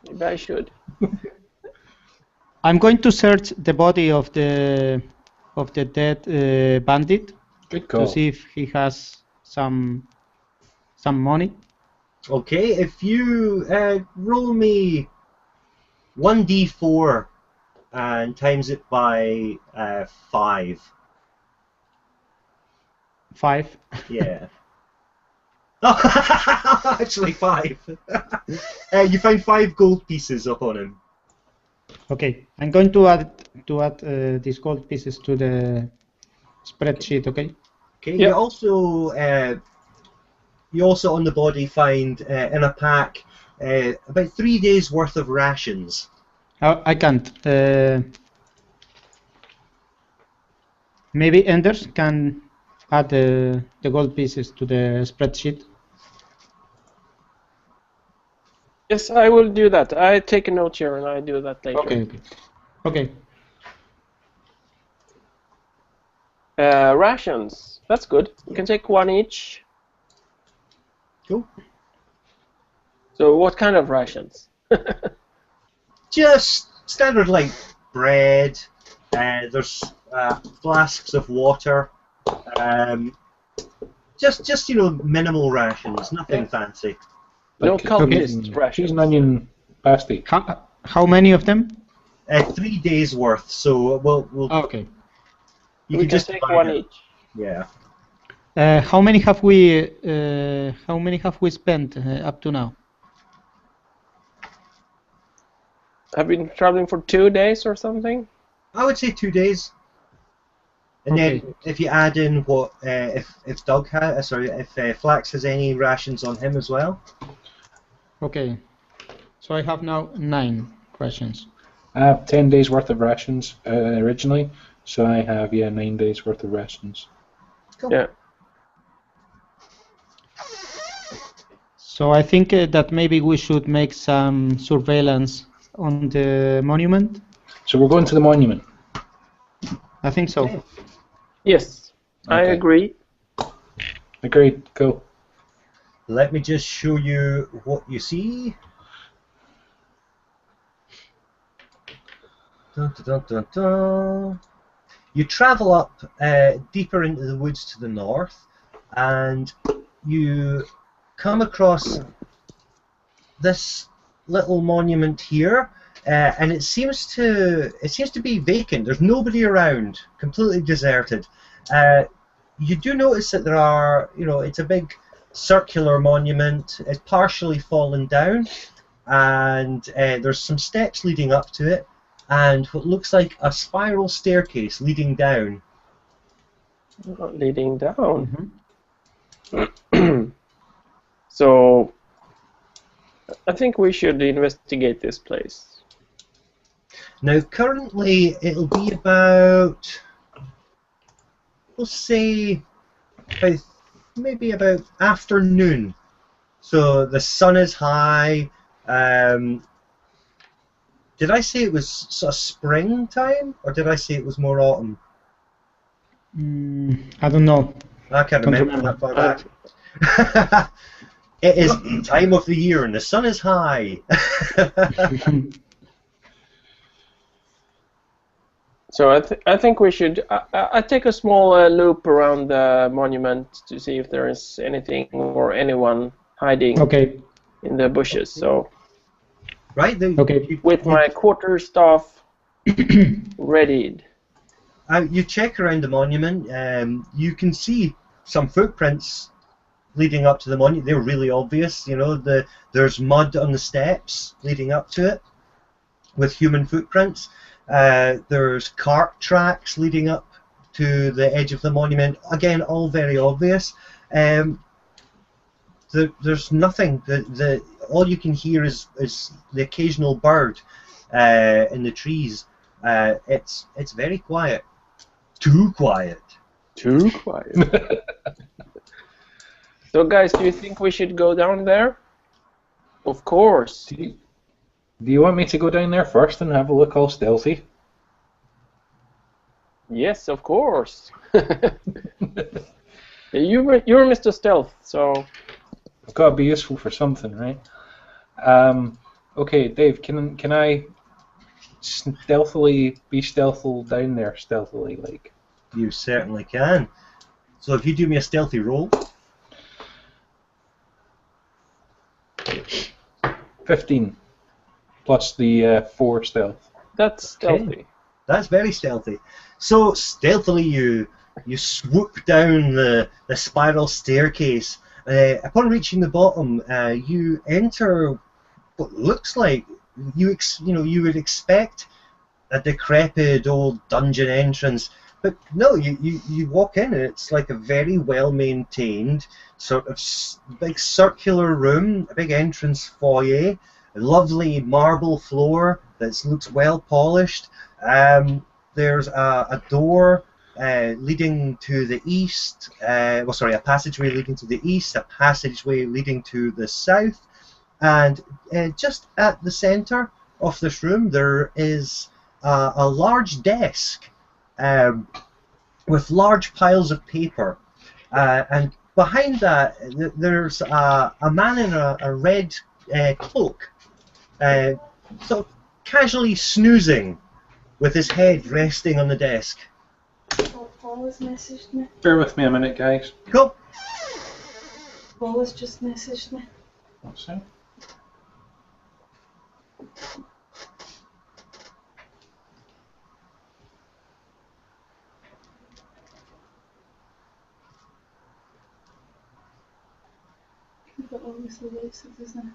maybe I should. I'm going to search the body of the dead bandit Good call. to see if he has some money. Okay, if you roll me 1d4 and times it by 5. 5. Yeah. Actually, 5. You find 5 gold pieces upon him. Okay, I'm going to add these gold pieces to the spreadsheet. Okay. Okay. Yep. You also on the body find in a pack about 3 days worth of rations. I can't. Maybe Enders can add the gold pieces to the spreadsheet. Yes, I will do that. I take a note here and I do that later. Okay. Rations. That's good. You can take one each. Cool. So what kind of rations? Just standard like bread. There's flasks of water. Just minimal rations. Nothing fancy. No Like cultist cheese rations. and onion pasty. How many of them? 3 days worth. So we'll Okay. you We can can just take divide one it. each. Yeah. How many have we spent up to now? Have been traveling for 2 days or something? I would say 2 days. And Okay. then if you add in what if Doug has, if Flax has any rations on him as well. Okay. So I have now 9 rations. I have 10 days worth of rations originally, so I have 9 days worth of rations. Cool. Yeah. So I think that maybe we should make some surveillance on the monument. So we're going to the monument. I think so. Okay. Yes, I Okay. agree. Agreed. Cool. Let me just show you what you see. Dun, dun, dun, dun, dun. You travel up deeper into the woods to the north, and you come across this little monument here, and it seems to be vacant. There's nobody around, completely deserted. You do notice that there are, it's a big circular monument. It's partially fallen down, and there's some steps leading up to it, and what looks like a spiral staircase leading down. Leading down. Mhm. So, I think we should investigate this place. Now, currently, it'll be about, we'll say, maybe about afternoon. So the sun is high. Did I say it was sort of springtime, or did I say it was more autumn? I don't know. I can't Don't remember remember. that far back. It is the time of the year and the sun is high. So I think we should. I take a small loop around the monument to see if there is anything or anyone hiding Okay. in the bushes. So Right? Okay. with my quarterstaff readied. You check around the monument. You can see some footprints leading up to the monument. They're really obvious. You know, there's mud on the steps leading up to it with human footprints. There's cart tracks leading up to the edge of the monument. Again, all very obvious. There's nothing. All you can hear is the occasional bird in the trees. It's very quiet. Too quiet. Too quiet. So, guys, do you think we should go down there? Of course. Do you want me to go down there first and have a look all stealthy? Yes, of course. You're Mr. Stealth, so. I've got to be useful for something, right? Okay, Dave, can I stealthily be stealthily down there, stealthily, like? You certainly can. So if you do me a stealthy roll. 15 plus the 4 stealth. That's stealthy. Okay. That's very stealthy. So stealthily you swoop down the spiral staircase. Upon reaching the bottom, you enter what looks like you would expect a decrepit old dungeon entrance, but no, you walk in and it's like a very well maintained sort of big circular room, a big entrance foyer, a lovely marble floor that looks well polished. There's a door leading to the east, a passageway leading to the east, a passageway leading to the south, and just at the center of this room there is a large desk with large piles of paper, and behind that there's a man in a red cloak, so casually snoozing with his head resting on the desk. Paul has messaged me. Bear with me a minute, guys. Cool. Paul has just messaged me. What's that? But obviously lives it, isn't it?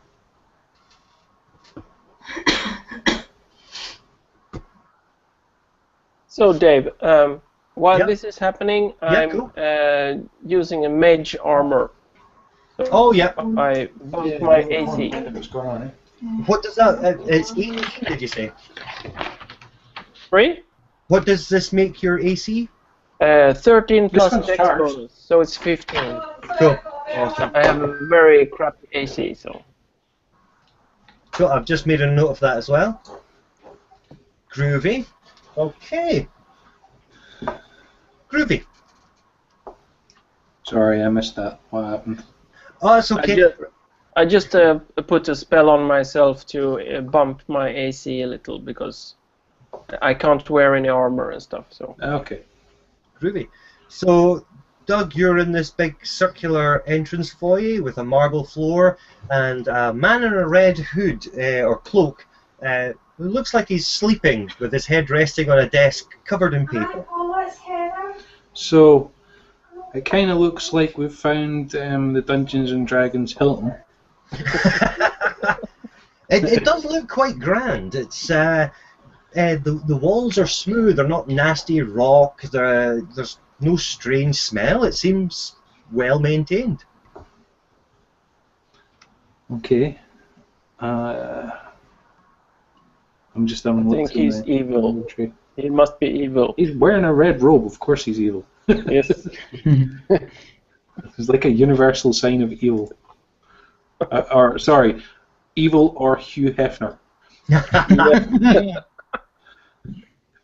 So, Dave, while Yep. this is happening, Yeah, cool. I'm using a mage armor. So Oh yeah. I boost my AC. What's going on, eh? What does that? It's 18. Did you say? 3? What does this make your AC? 13 plus one's dex charged. bonus, so it's 15. Cool. Awesome. I have a very crappy AC, so. Cool. I've just made a note of that as well. Groovy. Okay. Groovy. Sorry, I missed that. What happened? Oh, it's okay. I just put a spell on myself to bump my AC a little because I can't wear any armor and stuff. So. Okay. Groovy. So, Doug, you're in this big circular entrance foyer with a marble floor and a man in a red hood or cloak who looks like he's sleeping with his head resting on a desk covered in paper. So, it kind of looks like we've found the Dungeons and Dragons Hilton. It does look quite grand. It's the walls are smooth. They're not nasty rock. There's no strange smell. It seems well maintained. Okay. I'm just having a I look think through he's my evil. inventory. He must be evil. He's wearing a red robe. Of course he's evil. Yes. It's like a universal sign of evil. Sorry, evil or Hugh Hefner.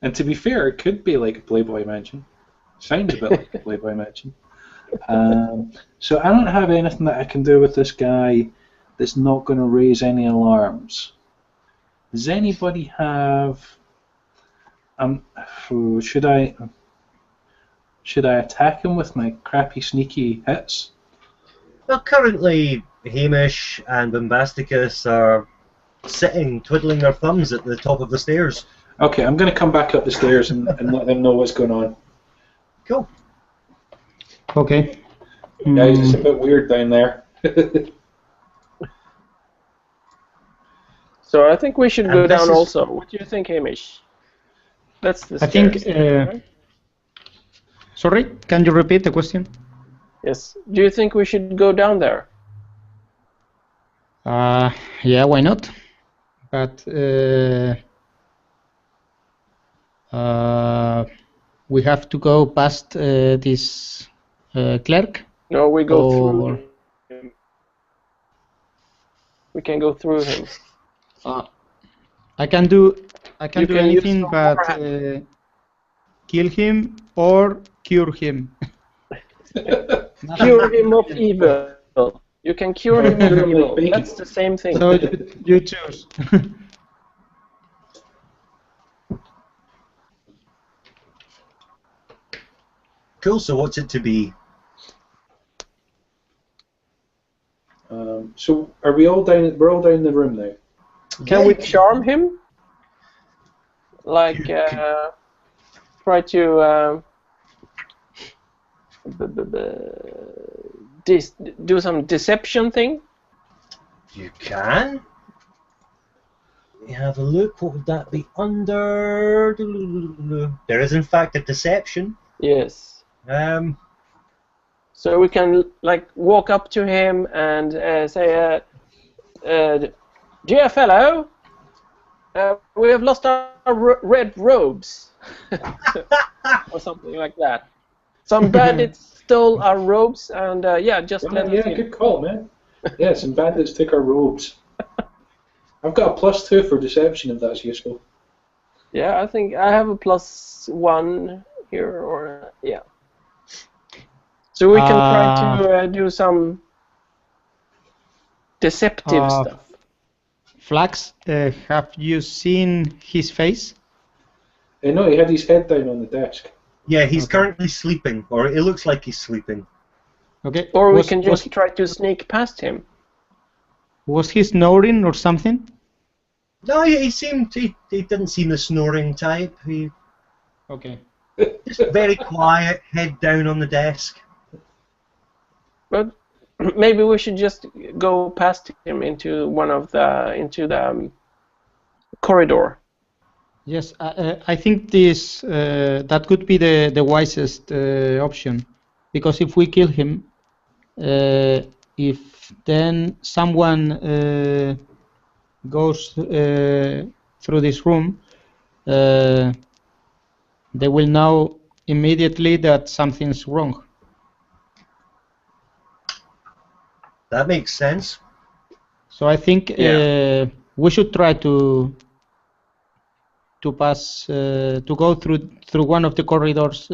And to be fair, it could be like a Playboy mansion. Sounds a bit like a Playboy mansion. So I don't have anything that I can do with this guy that's not going to raise any alarms. Does anybody have? Should I attack him with my crappy sneaky hits? Well, currently Hamish and Bombasticus are sitting, twiddling their thumbs at the top of the stairs. Okay, I'm going to come back up the stairs and let them know what's going on. Cool. Okay. Guys, it's a bit weird down there. So I think we should And go this down is- also. What do you think, Hamish? That's the I think. stairs, right? Sorry, can you repeat the question? Yes. Do you think we should go down there? Yeah, why not? But we have to go past this clerk. No, we go Or- through him. We can go through him. I can do You do can anything use but overhand. kill him or cure him. Cure him of evil. You can cure him of evil. Bacon. That's the same thing. So you choose. Cool, so what's it to be? So are we all down? We're all down the room now. Can we charm him? Like, try to do some deception thing? You can. Let me have a look. What would that be under? There is, in fact, a deception. Yes. So we can like walk up to him and say, "Dear fellow, we have lost our red robes," or something like that. Some bandits stole our robes, and just let us in. Good call, man. Yeah, some bandits took our robes. I've got a +2 for deception if that's useful. Yeah, I think I have a +1 here, or yeah. So we can try to do some deceptive stuff. Flax, have you seen his face? No, he had his head down on the desk. yeah, he's currently sleeping, or it looks like he's sleeping. Okay. Or we can just try to sneak past him. Was he snoring or something? No, he seemed he didn't seem the snoring type. He Okay. just very quiet, head down on the desk. But maybe we should just go past him into the corridor. Yes, I think this that could be the wisest option, because if we kill him, if then someone goes through this room, they will know immediately that something's wrong. That makes sense. So I think we should try to pass to go through one of the corridors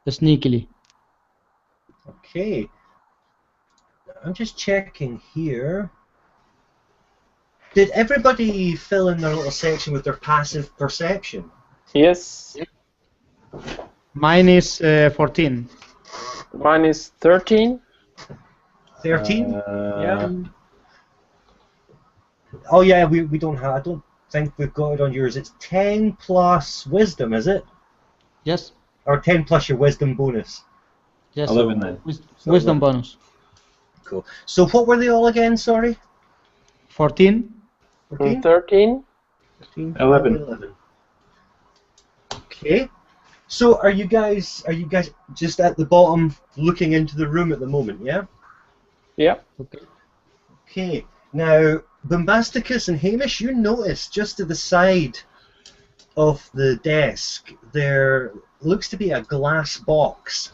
sneakily. Okay. I'm just checking here. Did everybody fill in their little section with their passive perception? Yes. Mine is 14. Mine is 13. 13? Yeah. Oh yeah, we don't have. I don't think we've got it on yours. It's 10 plus wisdom, is it? Yes. Or 10 plus your wisdom bonus. Yes. 11 then. Wisdom bonus. Cool. So what were they all again? Sorry. 14. 14? 13. 11. Okay. So are you guys just at the bottom looking into the room at the moment? Yeah. Yeah. Okay. Now, Bombasticus and Hamish, you notice just to the side of the desk there looks to be a glass box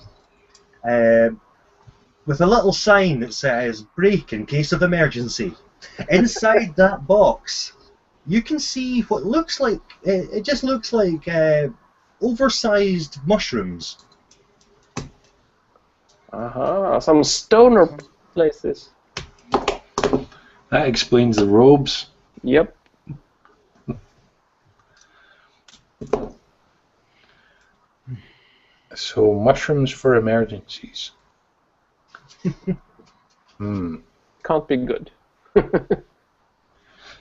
with a little sign that says "break in case of emergency." Inside that box, you can see what looks like it just looks like oversized mushrooms. Some stoner places. That explains the robes. Yep. So, mushrooms for emergencies. Can't be good.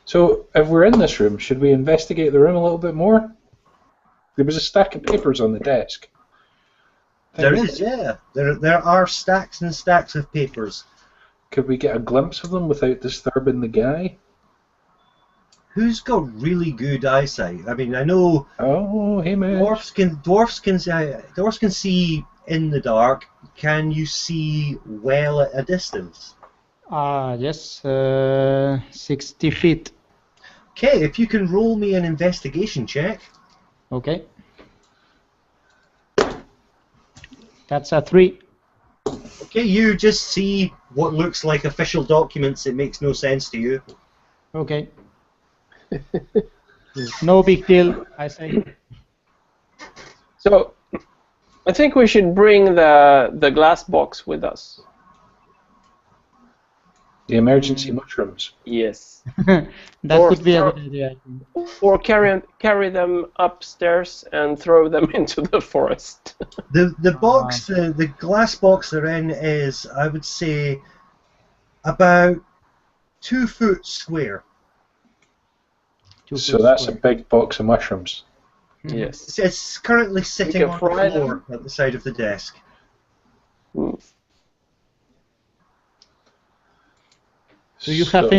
So, if we're in this room, should we investigate the room a little bit more? There was a stack of papers on the desk. There is, yeah. There are stacks and stacks of papers. Could we get a glimpse of them without disturbing the guy? Who's got really good eyesight? I mean, I know Oh, hey man. dwarves can see in the dark. Can you see well at a distance? Yes, 60 feet. Okay, if you can roll me an investigation check. Okay. That's a 3. Okay, you just see what looks like official documents. It makes no sense to you. Okay. No big deal, I say. So, I think we should bring the glass box with us. The emergency mushrooms. Yes. That could be a good idea, I think. Or carry them upstairs and throw them into the forest. The box, the glass box they're in is, I would say, about 2 foot square. So that's a big box of mushrooms. Yes. It's currently sitting can on the fry floor at the side of the desk. Mm. Do you have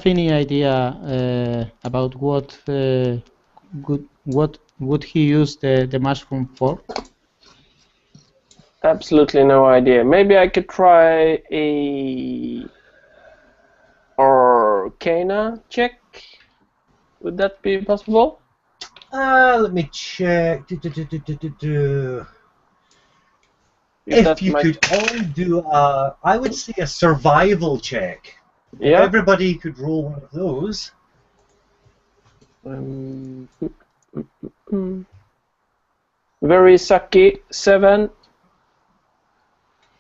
any idea about what would he use the mushroom for? Absolutely no idea. Maybe I could try a Arcana check. Would that be possible? Let me check. If you could all do I would say a survival check. Yeah. Everybody could roll one of those. Very sucky. 7.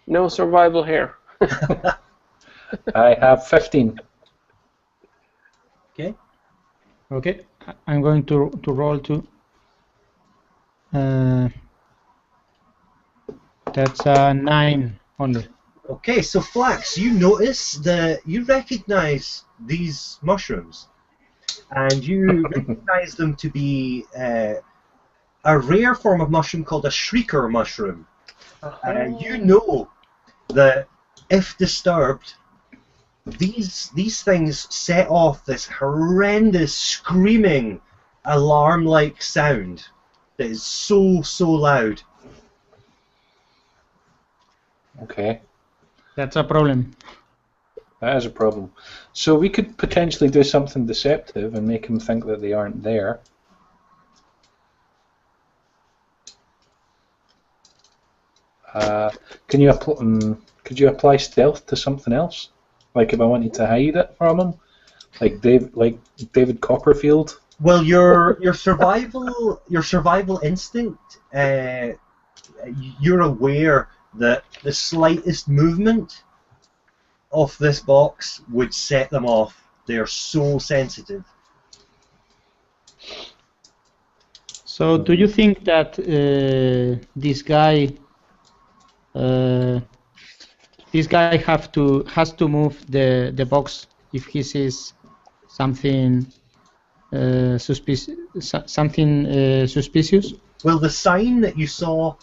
No survival here. I have 15. Okay. Okay, I'm going to roll too. That's a 9 only. Okay, so Flax, you notice that you recognize these mushrooms, and you recognize them to be a rare form of mushroom called a shrieker mushroom. You know that if disturbed, these things set off this horrendous screaming alarm-like sound that is so loud. Okay. That's a problem. That is a problem. So we could potentially do something deceptive and make them think that they aren't there. Could you apply stealth to something else? Like if I wanted to hide it from them, like David Copperfield. Well, your survival instinct, you're aware that the slightest movement of this box would set them off. They are so sensitive. So, do you think that this guy has to move the box if he sees something suspicious? Well, the sign that you saw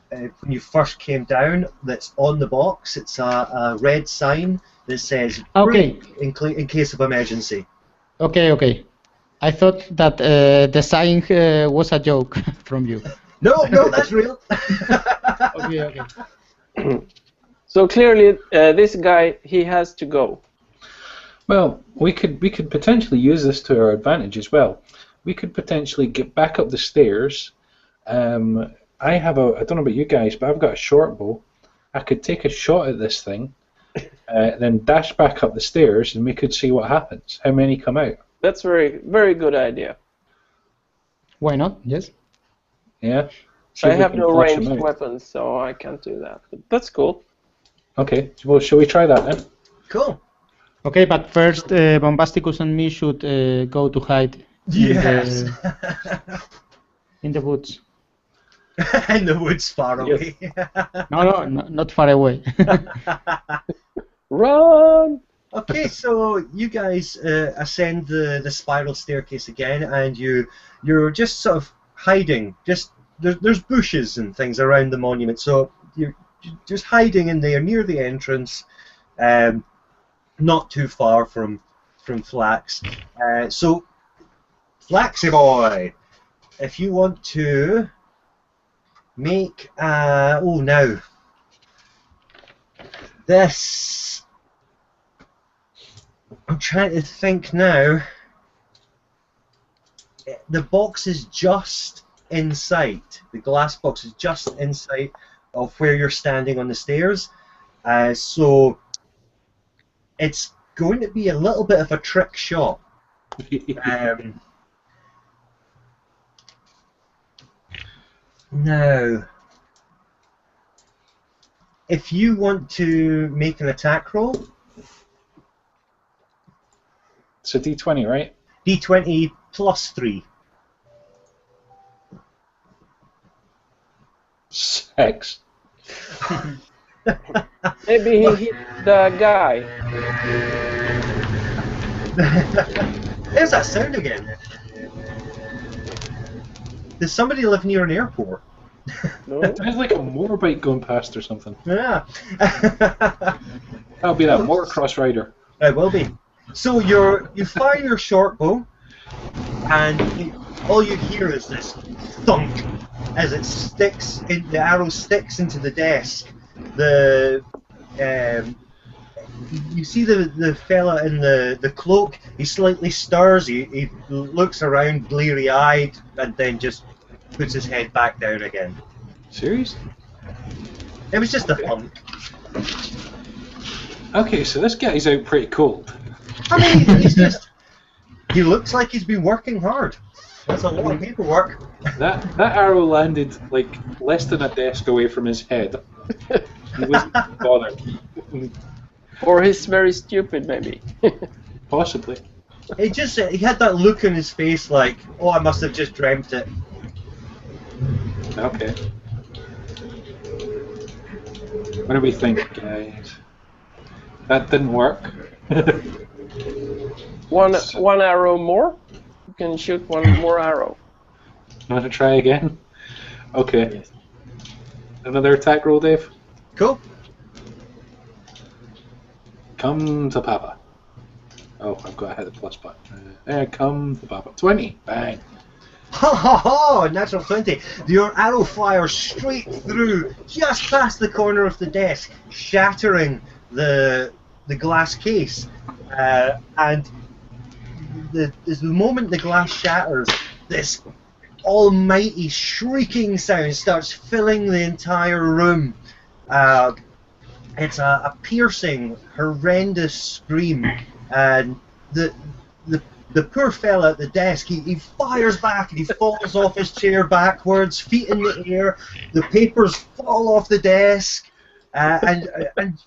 when you first came down, that's on the box. It's a red sign that says "Break" in case of emergency. Okay. I thought that the sign was a joke from you. No, that's real. Okay. So clearly, this guy, he has to go. Well, we could potentially use this to our advantage as well. We could potentially get back up the stairs. I don't know about you guys, but I've got a short bow. I could take a shot at this thing, then dash back up the stairs, and we could see what happens. How many come out? That's very, very good idea. Why not? Yes. Yeah. I we have can no flash them ranged out. weapons, so I can't do that. But that's cool. Okay, well, shall we try that then? Cool. Okay, but first, Bombasticus and me should go to hide Yes. in the woods. In the woods far Yes. away. No, not far away. Run! Okay, so you guys ascend the spiral staircase again, and you're just sort of hiding. Just there's bushes and things around the monument, so you're just hiding in there near the entrance, not too far from Flax. So, Flaxy boy, if you want to make now this. I'm trying to think now. The box is just in sight. The glass box is just in sight of where you're standing on the stairs. So it's going to be a little bit of a trick shot. Now, if you want to make an attack roll, It's a D20, right? D20 plus 3. 6. Maybe he hit the guy. There's that sound again. Does somebody live near an airport? No? There's like a motorbike going past or something. Yeah. That'll be that motocross rider. It will be. So you fire your short bow, and all you hear is this thunk as it sticks. The arrow sticks into the desk. You see the fella in the cloak. He slightly stirs. He looks around, bleary-eyed, and then just puts his head back down again. Serious? It was just a thunk. Okay, so this guy's out pretty cold. I mean, he looks like he's been working hard. That's a lot of paperwork. That arrow landed like less than a desk away from his head. He wasn't bothered. Or he's very stupid, maybe. Possibly. He had that look on his face like, oh, I must have just dreamt it. Okay. What do we think, guys? That didn't work. One arrow more? You can shoot one more arrow. Want to try again? Okay. Another attack roll, Dave? Cool. Come to Papa. Oh, I've got to hit the plus button. There, come to Papa. 20. Bang. Ha ha ha! Natural 20. Your arrow fires straight through, just past the corner of the desk, shattering the glass case. And the moment the glass shatters, this almighty shrieking sound starts filling the entire room. It's a piercing, horrendous scream, and the poor fella at the desk, he fires back and he falls off his chair backwards, feet in the air. The papers fall off the desk, and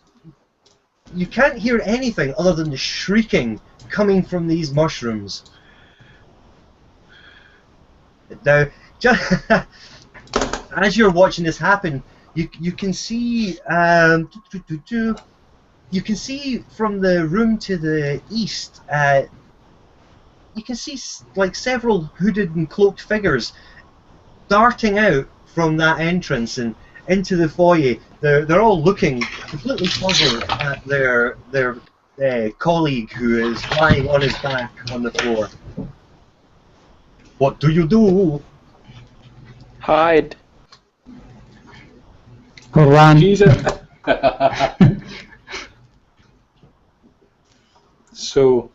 you can't hear anything other than the shrieking coming from these mushrooms. Now, just as you're watching this happen, you can see you can see from the room to the east. You can see like several hooded and cloaked figures darting out from that entrance and into the foyer. They're all looking completely puzzled at their colleague who is lying on his back on the floor. What do you do? Hide. Run. Jesus. So,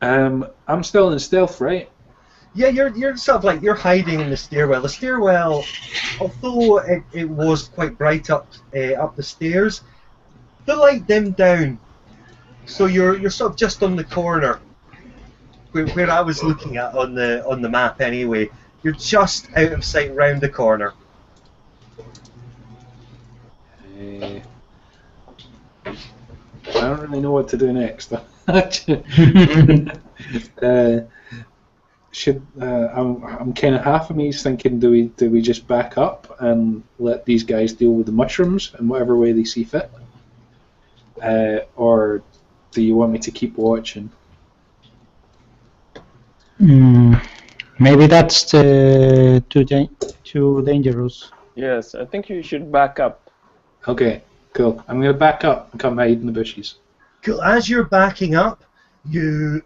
I'm still in stealth, right? Yeah, you're sort of like you're hiding in the stairwell. The stairwell, although it was quite bright up the stairs, the light dimmed down, so you're sort of just on the corner where I was looking at on the map anyway. You're just out of sight round the corner. I don't really know what to do next. I'm kind of half of me is thinking, do we just back up and let these guys deal with the mushrooms in whatever way they see fit, or do you want me to keep watching? Maybe that's too dangerous. Yes, I think you should back up. Okay, cool. I'm gonna back up and come hide in the bushes. Cool. As you're backing up, you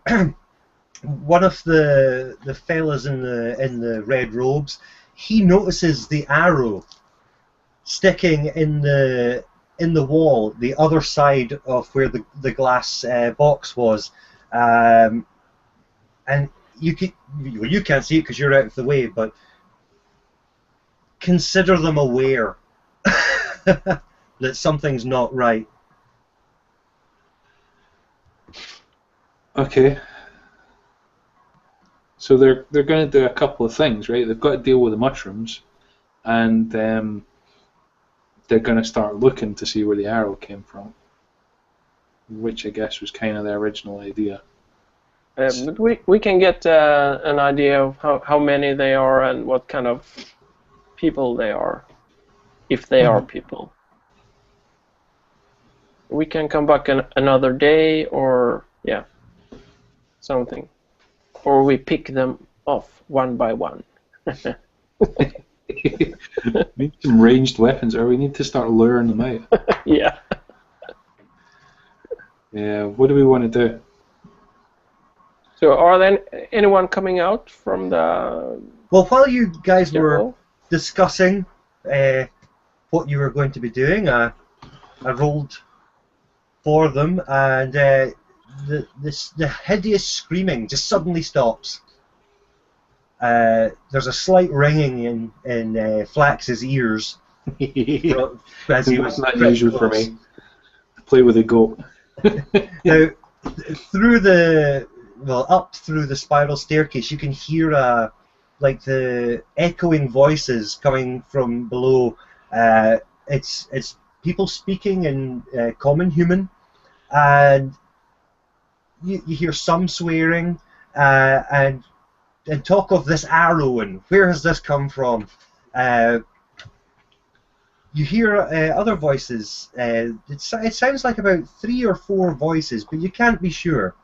one of the fellas in the red robes, he notices the arrow sticking in the wall, the other side of where the glass box was, and you can't see it because you're out of the way, but consider them aware that something's not right. Okay. So they're going to do a couple of things, right? They've got to deal with the mushrooms, and they're going to start looking to see where the arrow came from, which I guess was kind of the original idea. But we can get an idea of how many they are and what kind of people they are, if they are people. We can come back another day, or something, or we pick them off one by one. We need some ranged weapons, or we need to start luring them out. Yeah. Yeah. What do we want to do? So, are there anyone coming out from the? Well, while you guys were jungle? discussing what you were going to be doing, I rolled for them, and the hideous screaming just suddenly stops. There's a slight ringing in Flax's ears as he was not usual for me. I play with a goat. Now, up through the spiral staircase, you can hear like the echoing voices coming from below. It's people speaking in common human, and you hear some swearing and talk of this arrow and where has this come from. You hear other voices. It sounds like about 3 or 4 voices, but you can't be sure,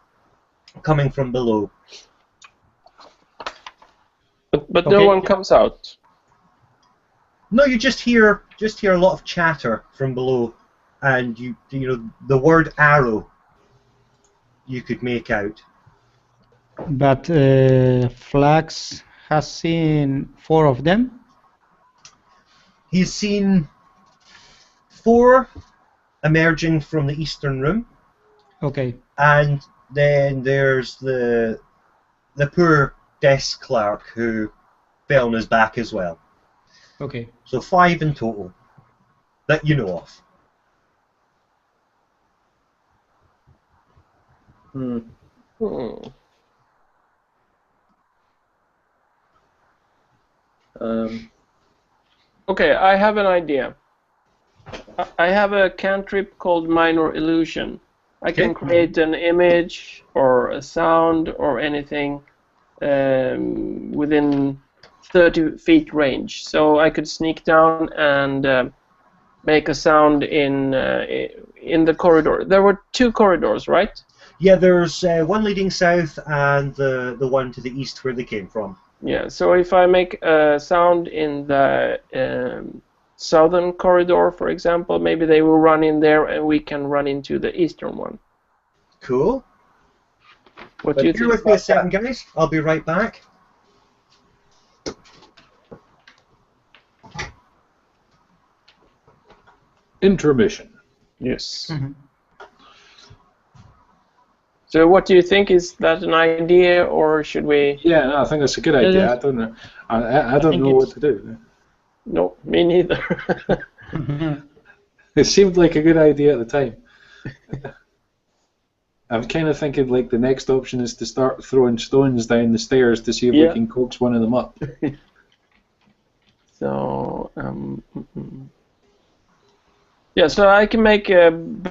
coming from below. But Okay. no one comes out. No, you just hear a lot of chatter from below, and you know the word arrow you could make out. But Flax has seen 4 of them. He's seen 4 emerging from the eastern room, Okay. and then there's the poor desk clerk who fell on his back as well. Okay. So 5 in total that you know of. Hmm. Okay, I have an idea. I have a cantrip called Minor Illusion. I can create an image or a sound or anything within 30 feet range. So I could sneak down and make a sound in the corridor. There were 2 corridors, right? Yeah, there's one leading south and the one to the east where they came from. Yeah, so if I make a sound in the southern corridor, for example, maybe they will run in there and we can run into the eastern one. Cool. What do you Bear think? with me a second, guys. I'll be right back. Intermission. Yes. So what do you think? Is that an idea, or should we? Yeah, no, I think that's a good idea. I don't know. I don't know what to do. No, me neither. It seemed like a good idea at the time. I'm kind of thinking like the next option is to start throwing stones down the stairs to see if we can coax one of them up. So, yeah, so I can make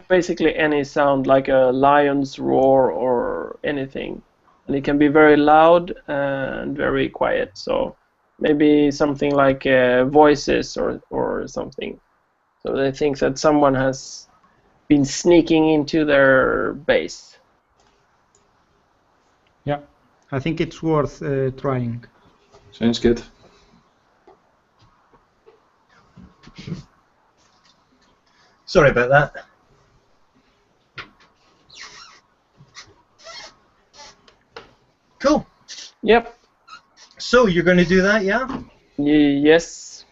basically any sound, like a lion's roar or anything. And it can be very loud and very quiet. So maybe something like voices or something. So they think that someone has been sneaking into their base. Yeah, I think it's worth trying. Sounds good. Sorry about that. Cool. Yep. So you're going to do that, yeah? Yes.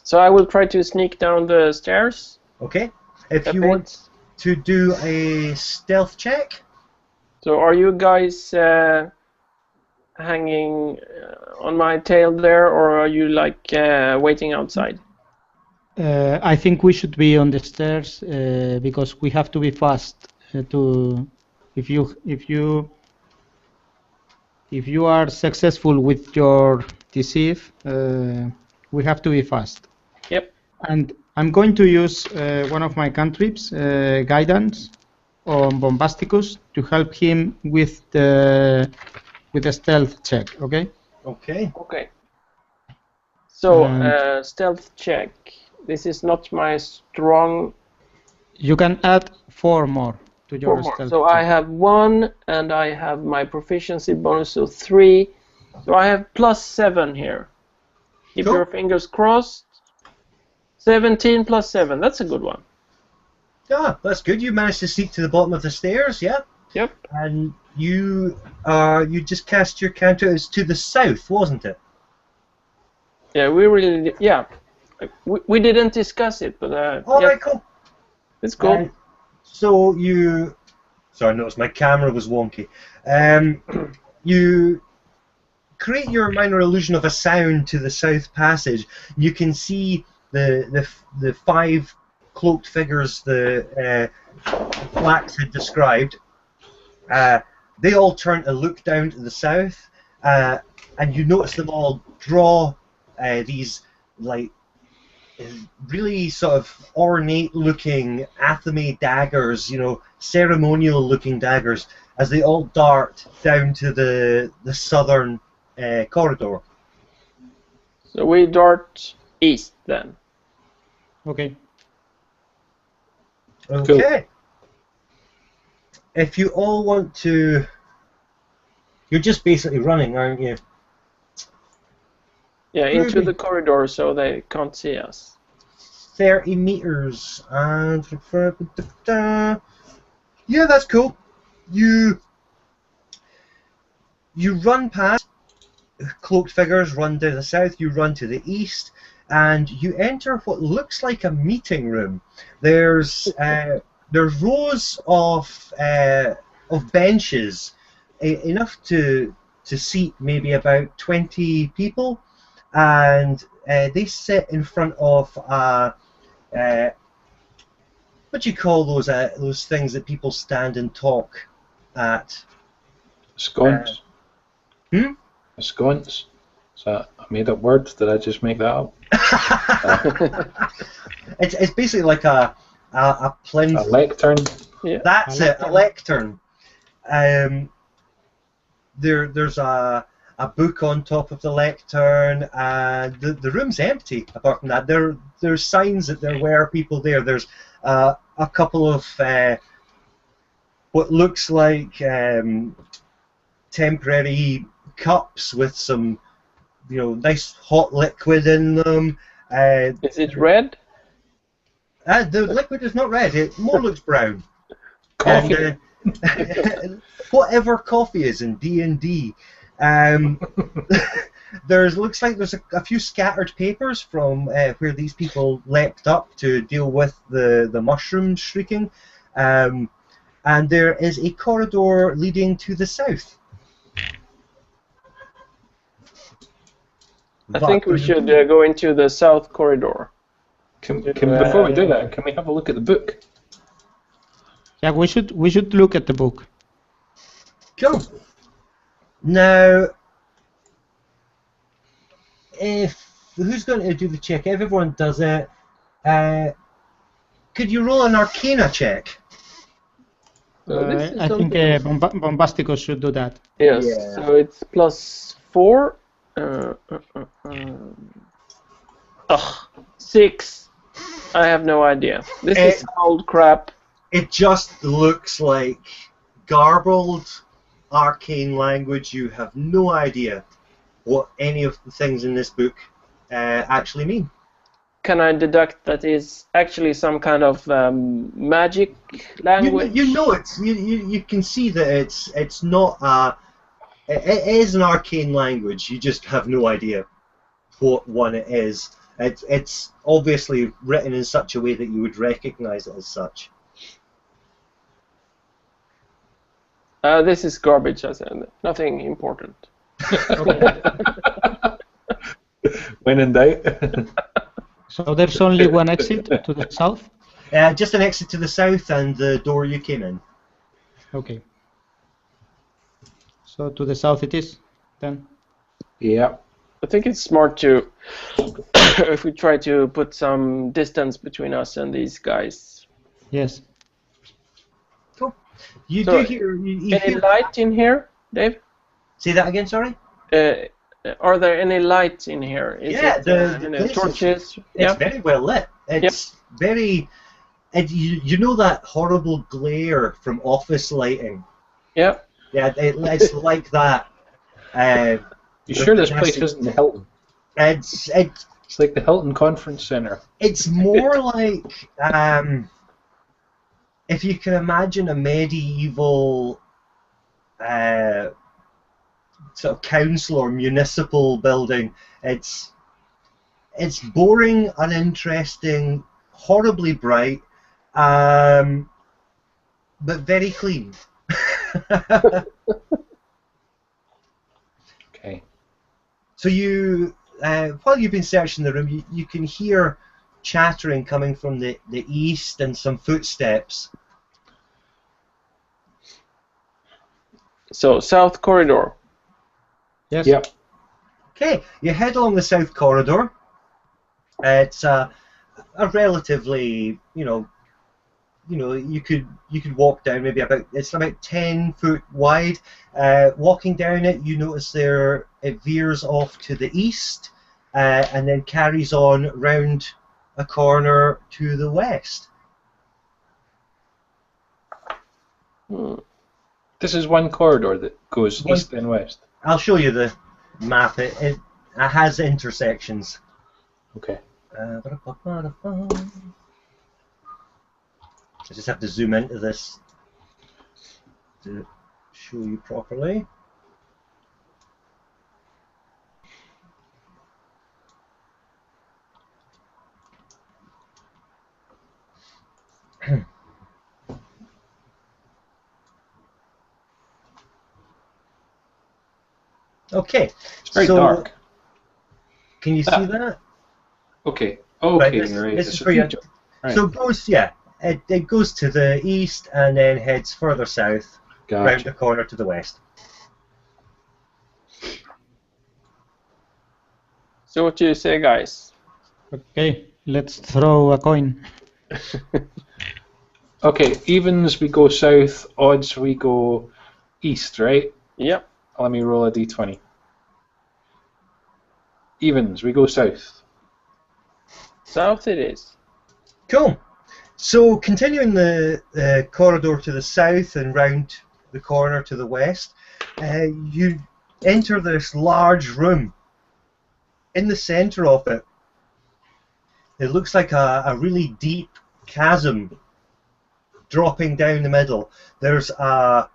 So I will try to sneak down the stairs. Okay. If a you bit. want to do a stealth check. So are you guys hanging on my tail there, or are you like waiting outside? I think we should be on the stairs because we have to be fast. If you are successful with your deceive, we have to be fast. Yep. And I'm going to use one of my cantrips, guidance, on Bombasticus to help him with the stealth check. Okay. Okay. Okay. So And stealth check. This is not my strong. you can add 4 more to your 4 more. stealth So check. I have 1, and I have my proficiency bonus of 3. So I have +7 here. Keep Cool. your fingers crossed. 17 + 7. That's a good one. Yeah, that's good. You managed to sneak to the bottom of the stairs, yeah? Yep. And you just cast your cantrip. It was to the south, wasn't it? Yeah, we really did. Yeah. We didn't discuss it, but All yeah, right, cool. it's cool. So you... Sorry, I noticed my camera was wonky. You create your minor illusion of a sound to the south passage. You can see the 5 cloaked figures the Flax had described. They all turn to look down to the south, and you notice them all draw these like really sort of ornate-looking athame daggers, you know, ceremonial-looking daggers, as they all dart down to the southern corridor. So we dart east then. Okay. Okay. If you all want to... You're just basically running, aren't you? Yeah, into the corridor so they can't see us. 30 meters. And... Yeah, that's cool. You run past cloaked figures, run to the south, you run to the east, and you enter what looks like a meeting room. There's rows of benches, enough to seat maybe about 20 people, and they sit in front of what do you call those things that people stand and talk at? Sconce. Hmm? A sconce. Is that a made-up word? Did I just make that up? It's basically like a plinth. A lectern. Yeah. That's it, a lectern. There's a book on top of the lectern, and the room's empty. Apart from that, there's signs that there were people there. There's a couple of what looks like temporary cups with some, you know, nice hot liquid in them. Is it red? The liquid is not red. It more looks brown. Coffee. And, whatever coffee is in DnD. Looks like there's a few scattered papers from where these people leapt up to deal with the mushrooms shrieking. And there is a corridor leading to the south. I think we should go into the south corridor. Before we do that, can we have a look at the book? Yeah, we should look at the book. Cool. Now, if who's going to do the check? Everyone does it. Could you roll an Arcana check? So this is I think Bombasticus should do that. Yes, Yeah. so it's +4. 6. I have no idea. This is old crap. It just looks like garbled arcane language. You have no idea what any of the things in this book actually mean. Can I deduct that is actually some kind of magic language? You know it's you can see that it's not it is an arcane language. You just have no idea what one it is. It's obviously written in such a way that you would recognize it as such. This is garbage, I said. Nothing important. When in doubt. So there's only one exit to the south? Just an exit to the south and the door you came in. Okay. So to the south it is, then? Yeah. I think it's smart to, if we try to put some distance between us and these guys. Yes. Cool. You So, do hear... You Any hear light in here, Dave? say that again, sorry? Are there any lights in here? Is Yeah, it, the any place is- torches? It's very well lit. It's very... you know that horrible glare from office lighting? Yeah. Yeah, it's like that. You sure this place isn't the Hilton? It's It's like the Hilton Conference Center. it's more like if you can imagine a medieval sort of council or municipal building. It's boring, uninteresting, horribly bright, but very clean. Okay. So you, while you've been searching the room, you can hear chattering coming from the east and some footsteps. So, south corridor. Yes. Yep. Okay, you head along the south corridor. It's a relatively, you could walk down maybe it's about 10 foot wide. Walking down it, you notice it veers off to the east and then carries on round a corner to the west. This is one corridor that goes east and west. I'll show you the map. It has intersections. Okay. I just have to zoom into this to show you properly. Okay. It's very so dark. Can you see that? Okay. Okay. This Right. is It's a for you. feature. Right. So it goes, it goes to the east and then heads further south, round the Gotcha. corner to the west. So, what do you say, guys? Okay, let's throw a coin. Okay. Evens we go south. Odds we go east. Right. Yep. Let me roll a d20. Evens we go south. South it is. Cool. So continuing the corridor to the south and round the corner to the west, you enter this large room. In the center of it, it looks like a really deep chasm dropping down the middle. There's a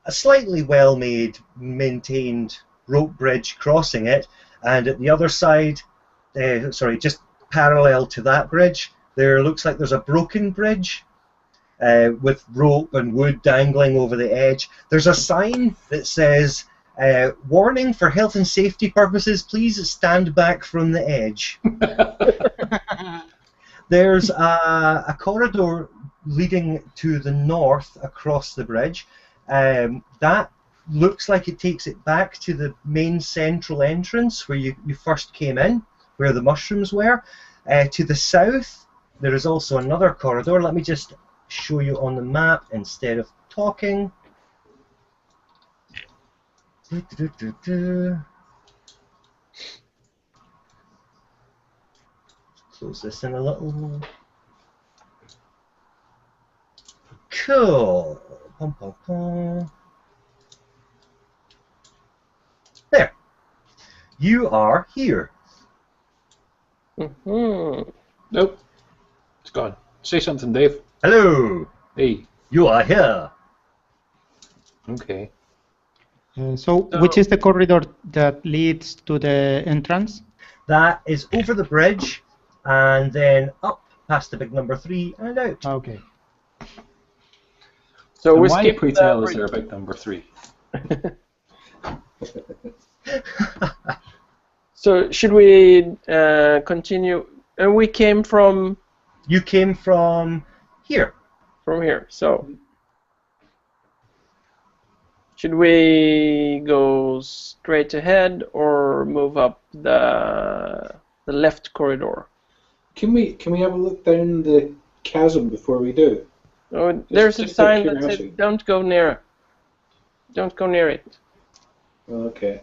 slightly well-made, maintained rope bridge crossing it, and at the other side, just parallel to that bridge, there looks like there's a broken bridge with rope and wood dangling over the edge. There's a sign that says, warning for health and safety purposes, please stand back from the edge. There's a corridor leading to the north across the bridge. That looks like it takes it back to the main central entrance where you first came in, where the mushrooms were. To the south, there is also another corridor. Let me just show you on the map instead of talking. Close this in a little. Cool. Pum, pum, pum. There. You are here. Mm-hmm. Nope. It's gone. Say something, Dave. Hello. Hey. You are here. Okay. So, which is the corridor that leads to the entrance? That is over the bridge, and then up past the big number 3 and out. Okay. So And we why, skip pray the tell, is bridge. there a big number 3? So should we continue? And we came from You came from here. here. So should we go straight ahead or move up the left corridor? Can we have a look down the chasm before we do? Oh, there's a just out of sign that curiosity. says "Don't go near it." Don't go near it. Okay.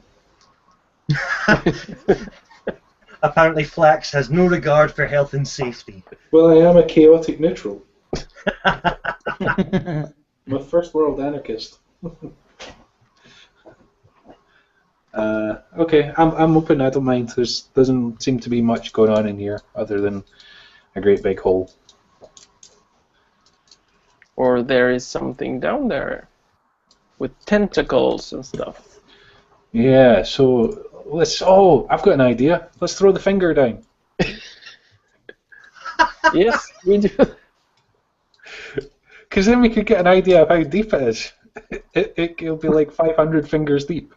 Apparently Flax has no regard for health and safety. Well, I am a chaotic neutral. I'm a first world anarchist. Okay, I'm open. I don't mind. There doesn't seem to be much going on in here other than a great big hole. Or there is something down there with tentacles and stuff. Yeah. So let's. Oh, I've got an idea. Let's throw the finger down. Yes, we do. Because then we could get an idea of how deep it is. It'll be like 500 fingers deep.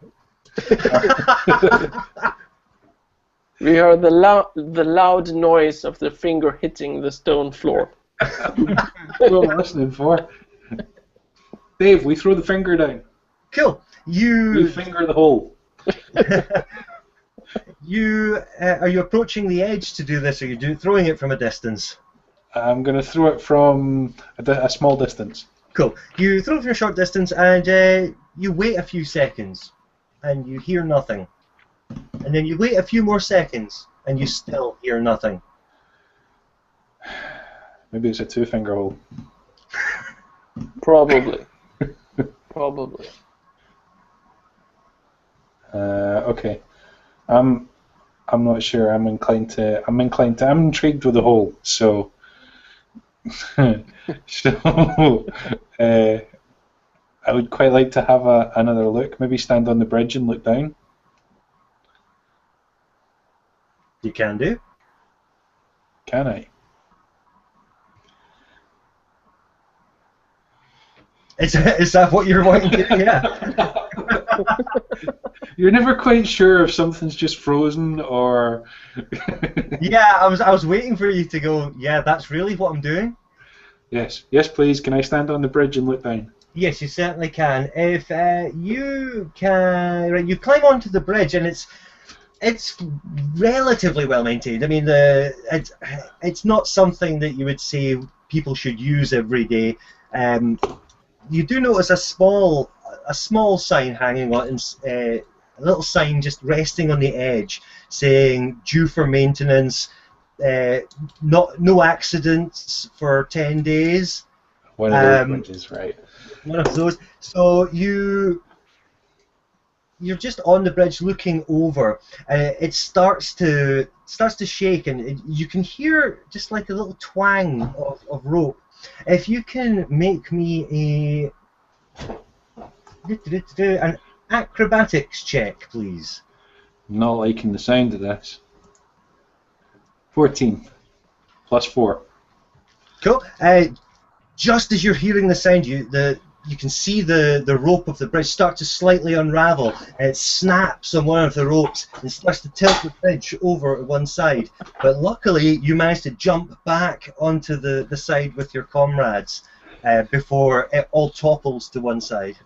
We heard the loud noise of the finger hitting the stone floor. That's what I'm listening for. Dave, we throw the finger down. Cool. You finger the hole. Are you approaching the edge to do this, or are you throwing it from a distance? I'm going to throw it from a small distance. Cool. You throw it from a short distance, and you wait a few seconds, and you hear nothing. And then you wait a few more seconds, and you still hear nothing. Maybe it's a two-finger hole. Probably. Probably. Okay. I'm not sure. I'm intrigued with the hole. So, I would quite like to have another look. Maybe stand on the bridge and look down. You can do. Can I? Is that what you're wanting to do? Yeah. You're never quite sure if something's just frozen or. Yeah, I was waiting for you to go. Yeah, that's really what I'm doing. Yes, please. Can I stand on the bridge and look down? Yes, you certainly can. If you can, right, you climb onto the bridge, and it's relatively well maintained. I mean, it's not something that you would say people should use every day. You do notice a small sign hanging on, a little sign just resting on the edge, saying "due for maintenance, no accidents for 10 days." One of those bridges, right? One of those. So you're just on the bridge looking over. It starts to shake, and you can hear just like a little twang of rope. If you can make me an acrobatics check, please. Not liking the sound of this. 14 plus 4. Cool. Just as you're hearing the sound, you can see the rope of the bridge start to slightly unravel, and it snaps on one of the ropes and starts to tilt the bridge over to one side. But luckily, you managed to jump back onto the side with your comrades before it all topples to one side.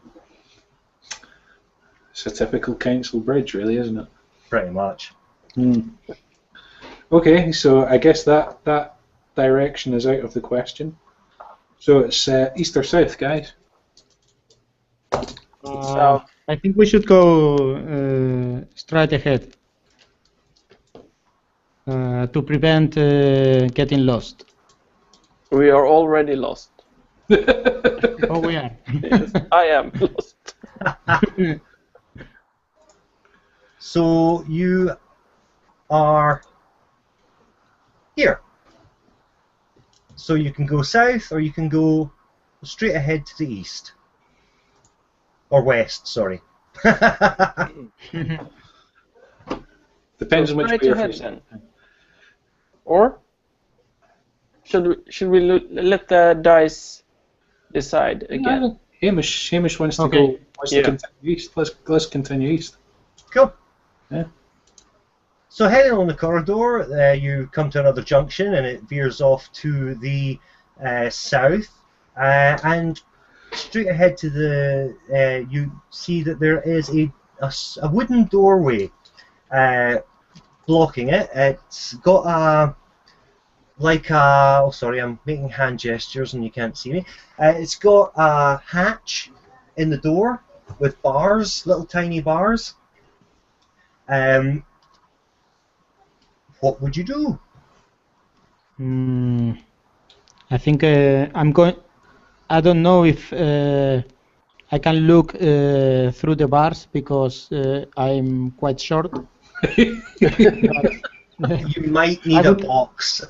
It's a typical council bridge, really, isn't it? Pretty much. Okay, so I guess that direction is out of the question. So it's east or south, guys? I think we should go straight ahead to prevent getting lost. We are already lost. Oh, we are. Yes, I am lost. So you are here. So you can go south or you can go straight ahead to the east. Or west, sorry. Depends on which way Straight you're ahead facing. then. Or should we let the dice decide again? Hamish wants to Okay. go. Wants to continue east. Let's continue east. Cool. Yeah. So heading on the corridor, you come to another junction and it veers off to the south. And straight ahead to the, you see that there is a wooden doorway blocking it. It's got oh sorry, I'm making hand gestures and you can't see me. It's got a hatch in the door with bars, little tiny bars. What would you do? I think I'm going. I don't know if I can look through the bars because I'm quite short. You might need a box.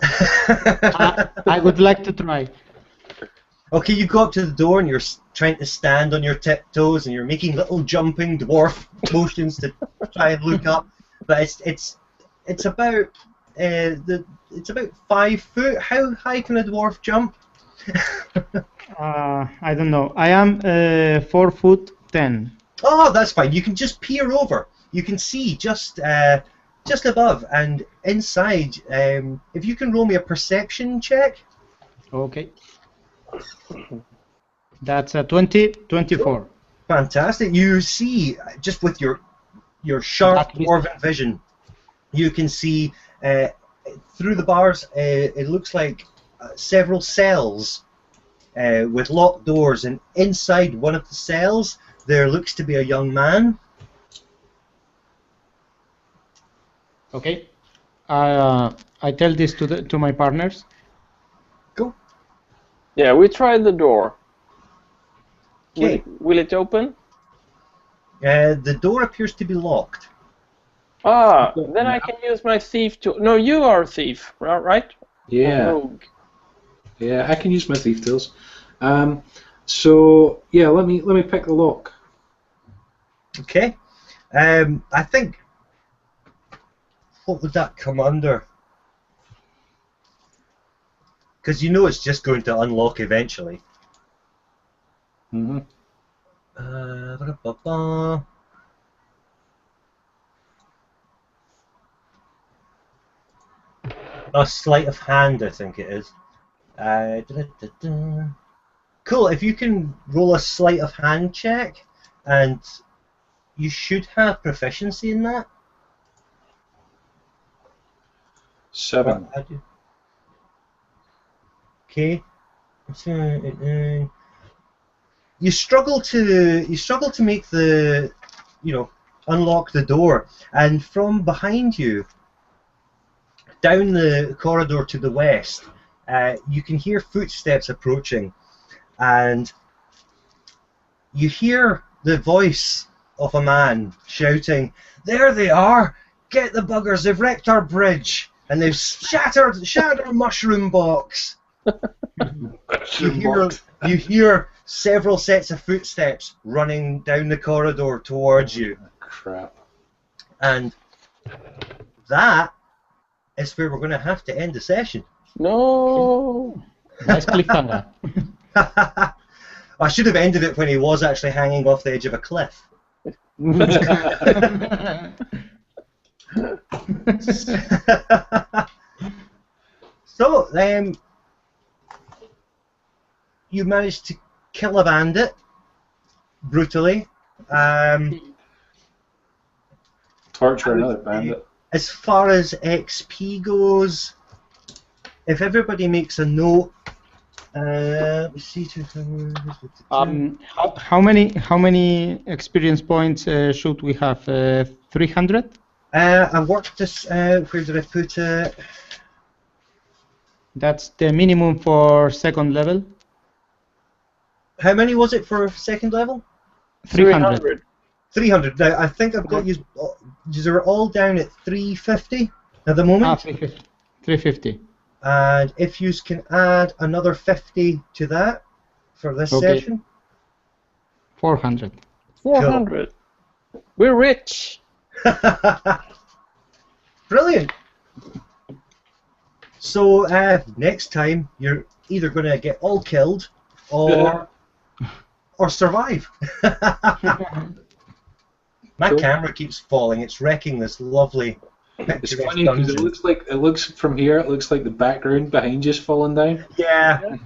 I would like to try. Okay, you go up to the door and you're trying to stand on your tiptoes and you're making little jumping dwarf motions to try and look up, but it's about it's about 5 foot. How high can a dwarf jump? I don't know. I am 4'10". Oh, that's fine. You can just peer over. You can see just above and inside. If you can roll me a perception check. Okay. That's a 24. Fantastic. You see, just with your sharp dwarven vision, you can see through the bars, it looks like several cells with locked doors, and inside one of the cells there looks to be a young man. Okay. I tell this to my partners. Go. Yeah, we tried the door. Okay. Will it open? The door appears to be locked. Ah, then I can use my thief tool. No, you are a thief, right? Yeah. Rogue. Yeah, I can use my thief tools. So yeah, let me pick the lock. Okay. I think. What would that come under? Because you know it's just going to unlock eventually. Mm-hmm. A sleight of hand, I think it is. Cool. If you can roll a sleight of hand check, and you should have proficiency in that. 7. Okay. You struggle to make the, unlock the door, and from behind you, down the corridor to the west, you can hear footsteps approaching, and you hear the voice of a man shouting, "There they are! Get the buggers! They've wrecked our bridge, and they've shattered our mushroom box." You hear several sets of footsteps running down the corridor towards you. Crap. And that is where we're going to have to end the session. No. Nice cliffhanger. I should have ended it when he was actually hanging off the edge of a cliff. So, you managed to kill a bandit brutally. torture another bandit. As far as XP goes, if everybody makes a note, let's see. How many experience points should we have? 300. I worked this out. Where did I put it? That's the minimum for second level. How many was it for second level? 300. 300. Now, I think I've got you. You're all down at 350 at the moment. 350. And if you can add another 50 to that for this session. 400. 400. Cool. We're rich. Brilliant. So next time you're either going to get all killed or survive. My camera keeps falling. It's wrecking this lovely. It's funny because it looks from here. It looks like the background behind you's falling down. Yeah.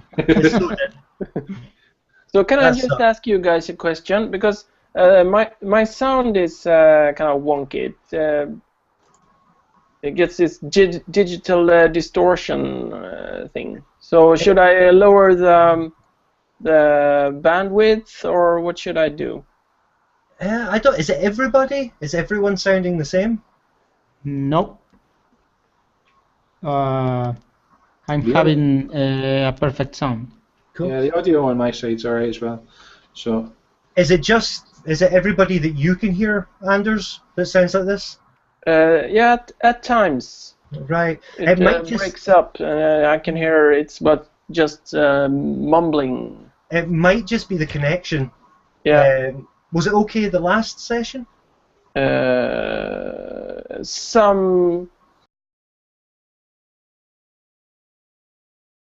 So can I just ask you guys a question? Because my sound is kind of wonky. It gets this digital distortion thing. So should I lower the bandwidth, or what should I do? I don't. Is it everybody? Is everyone sounding the same? No. I'm having a perfect sound. Cool. Yeah, the audio on my side's alright as well. So. Is it everybody that you can hear, Anders, that sounds like this? Yeah, at times. Right. It breaks up. I can hear it's but just mumbling. It might just be the connection. Yeah. Was it okay the last session? Some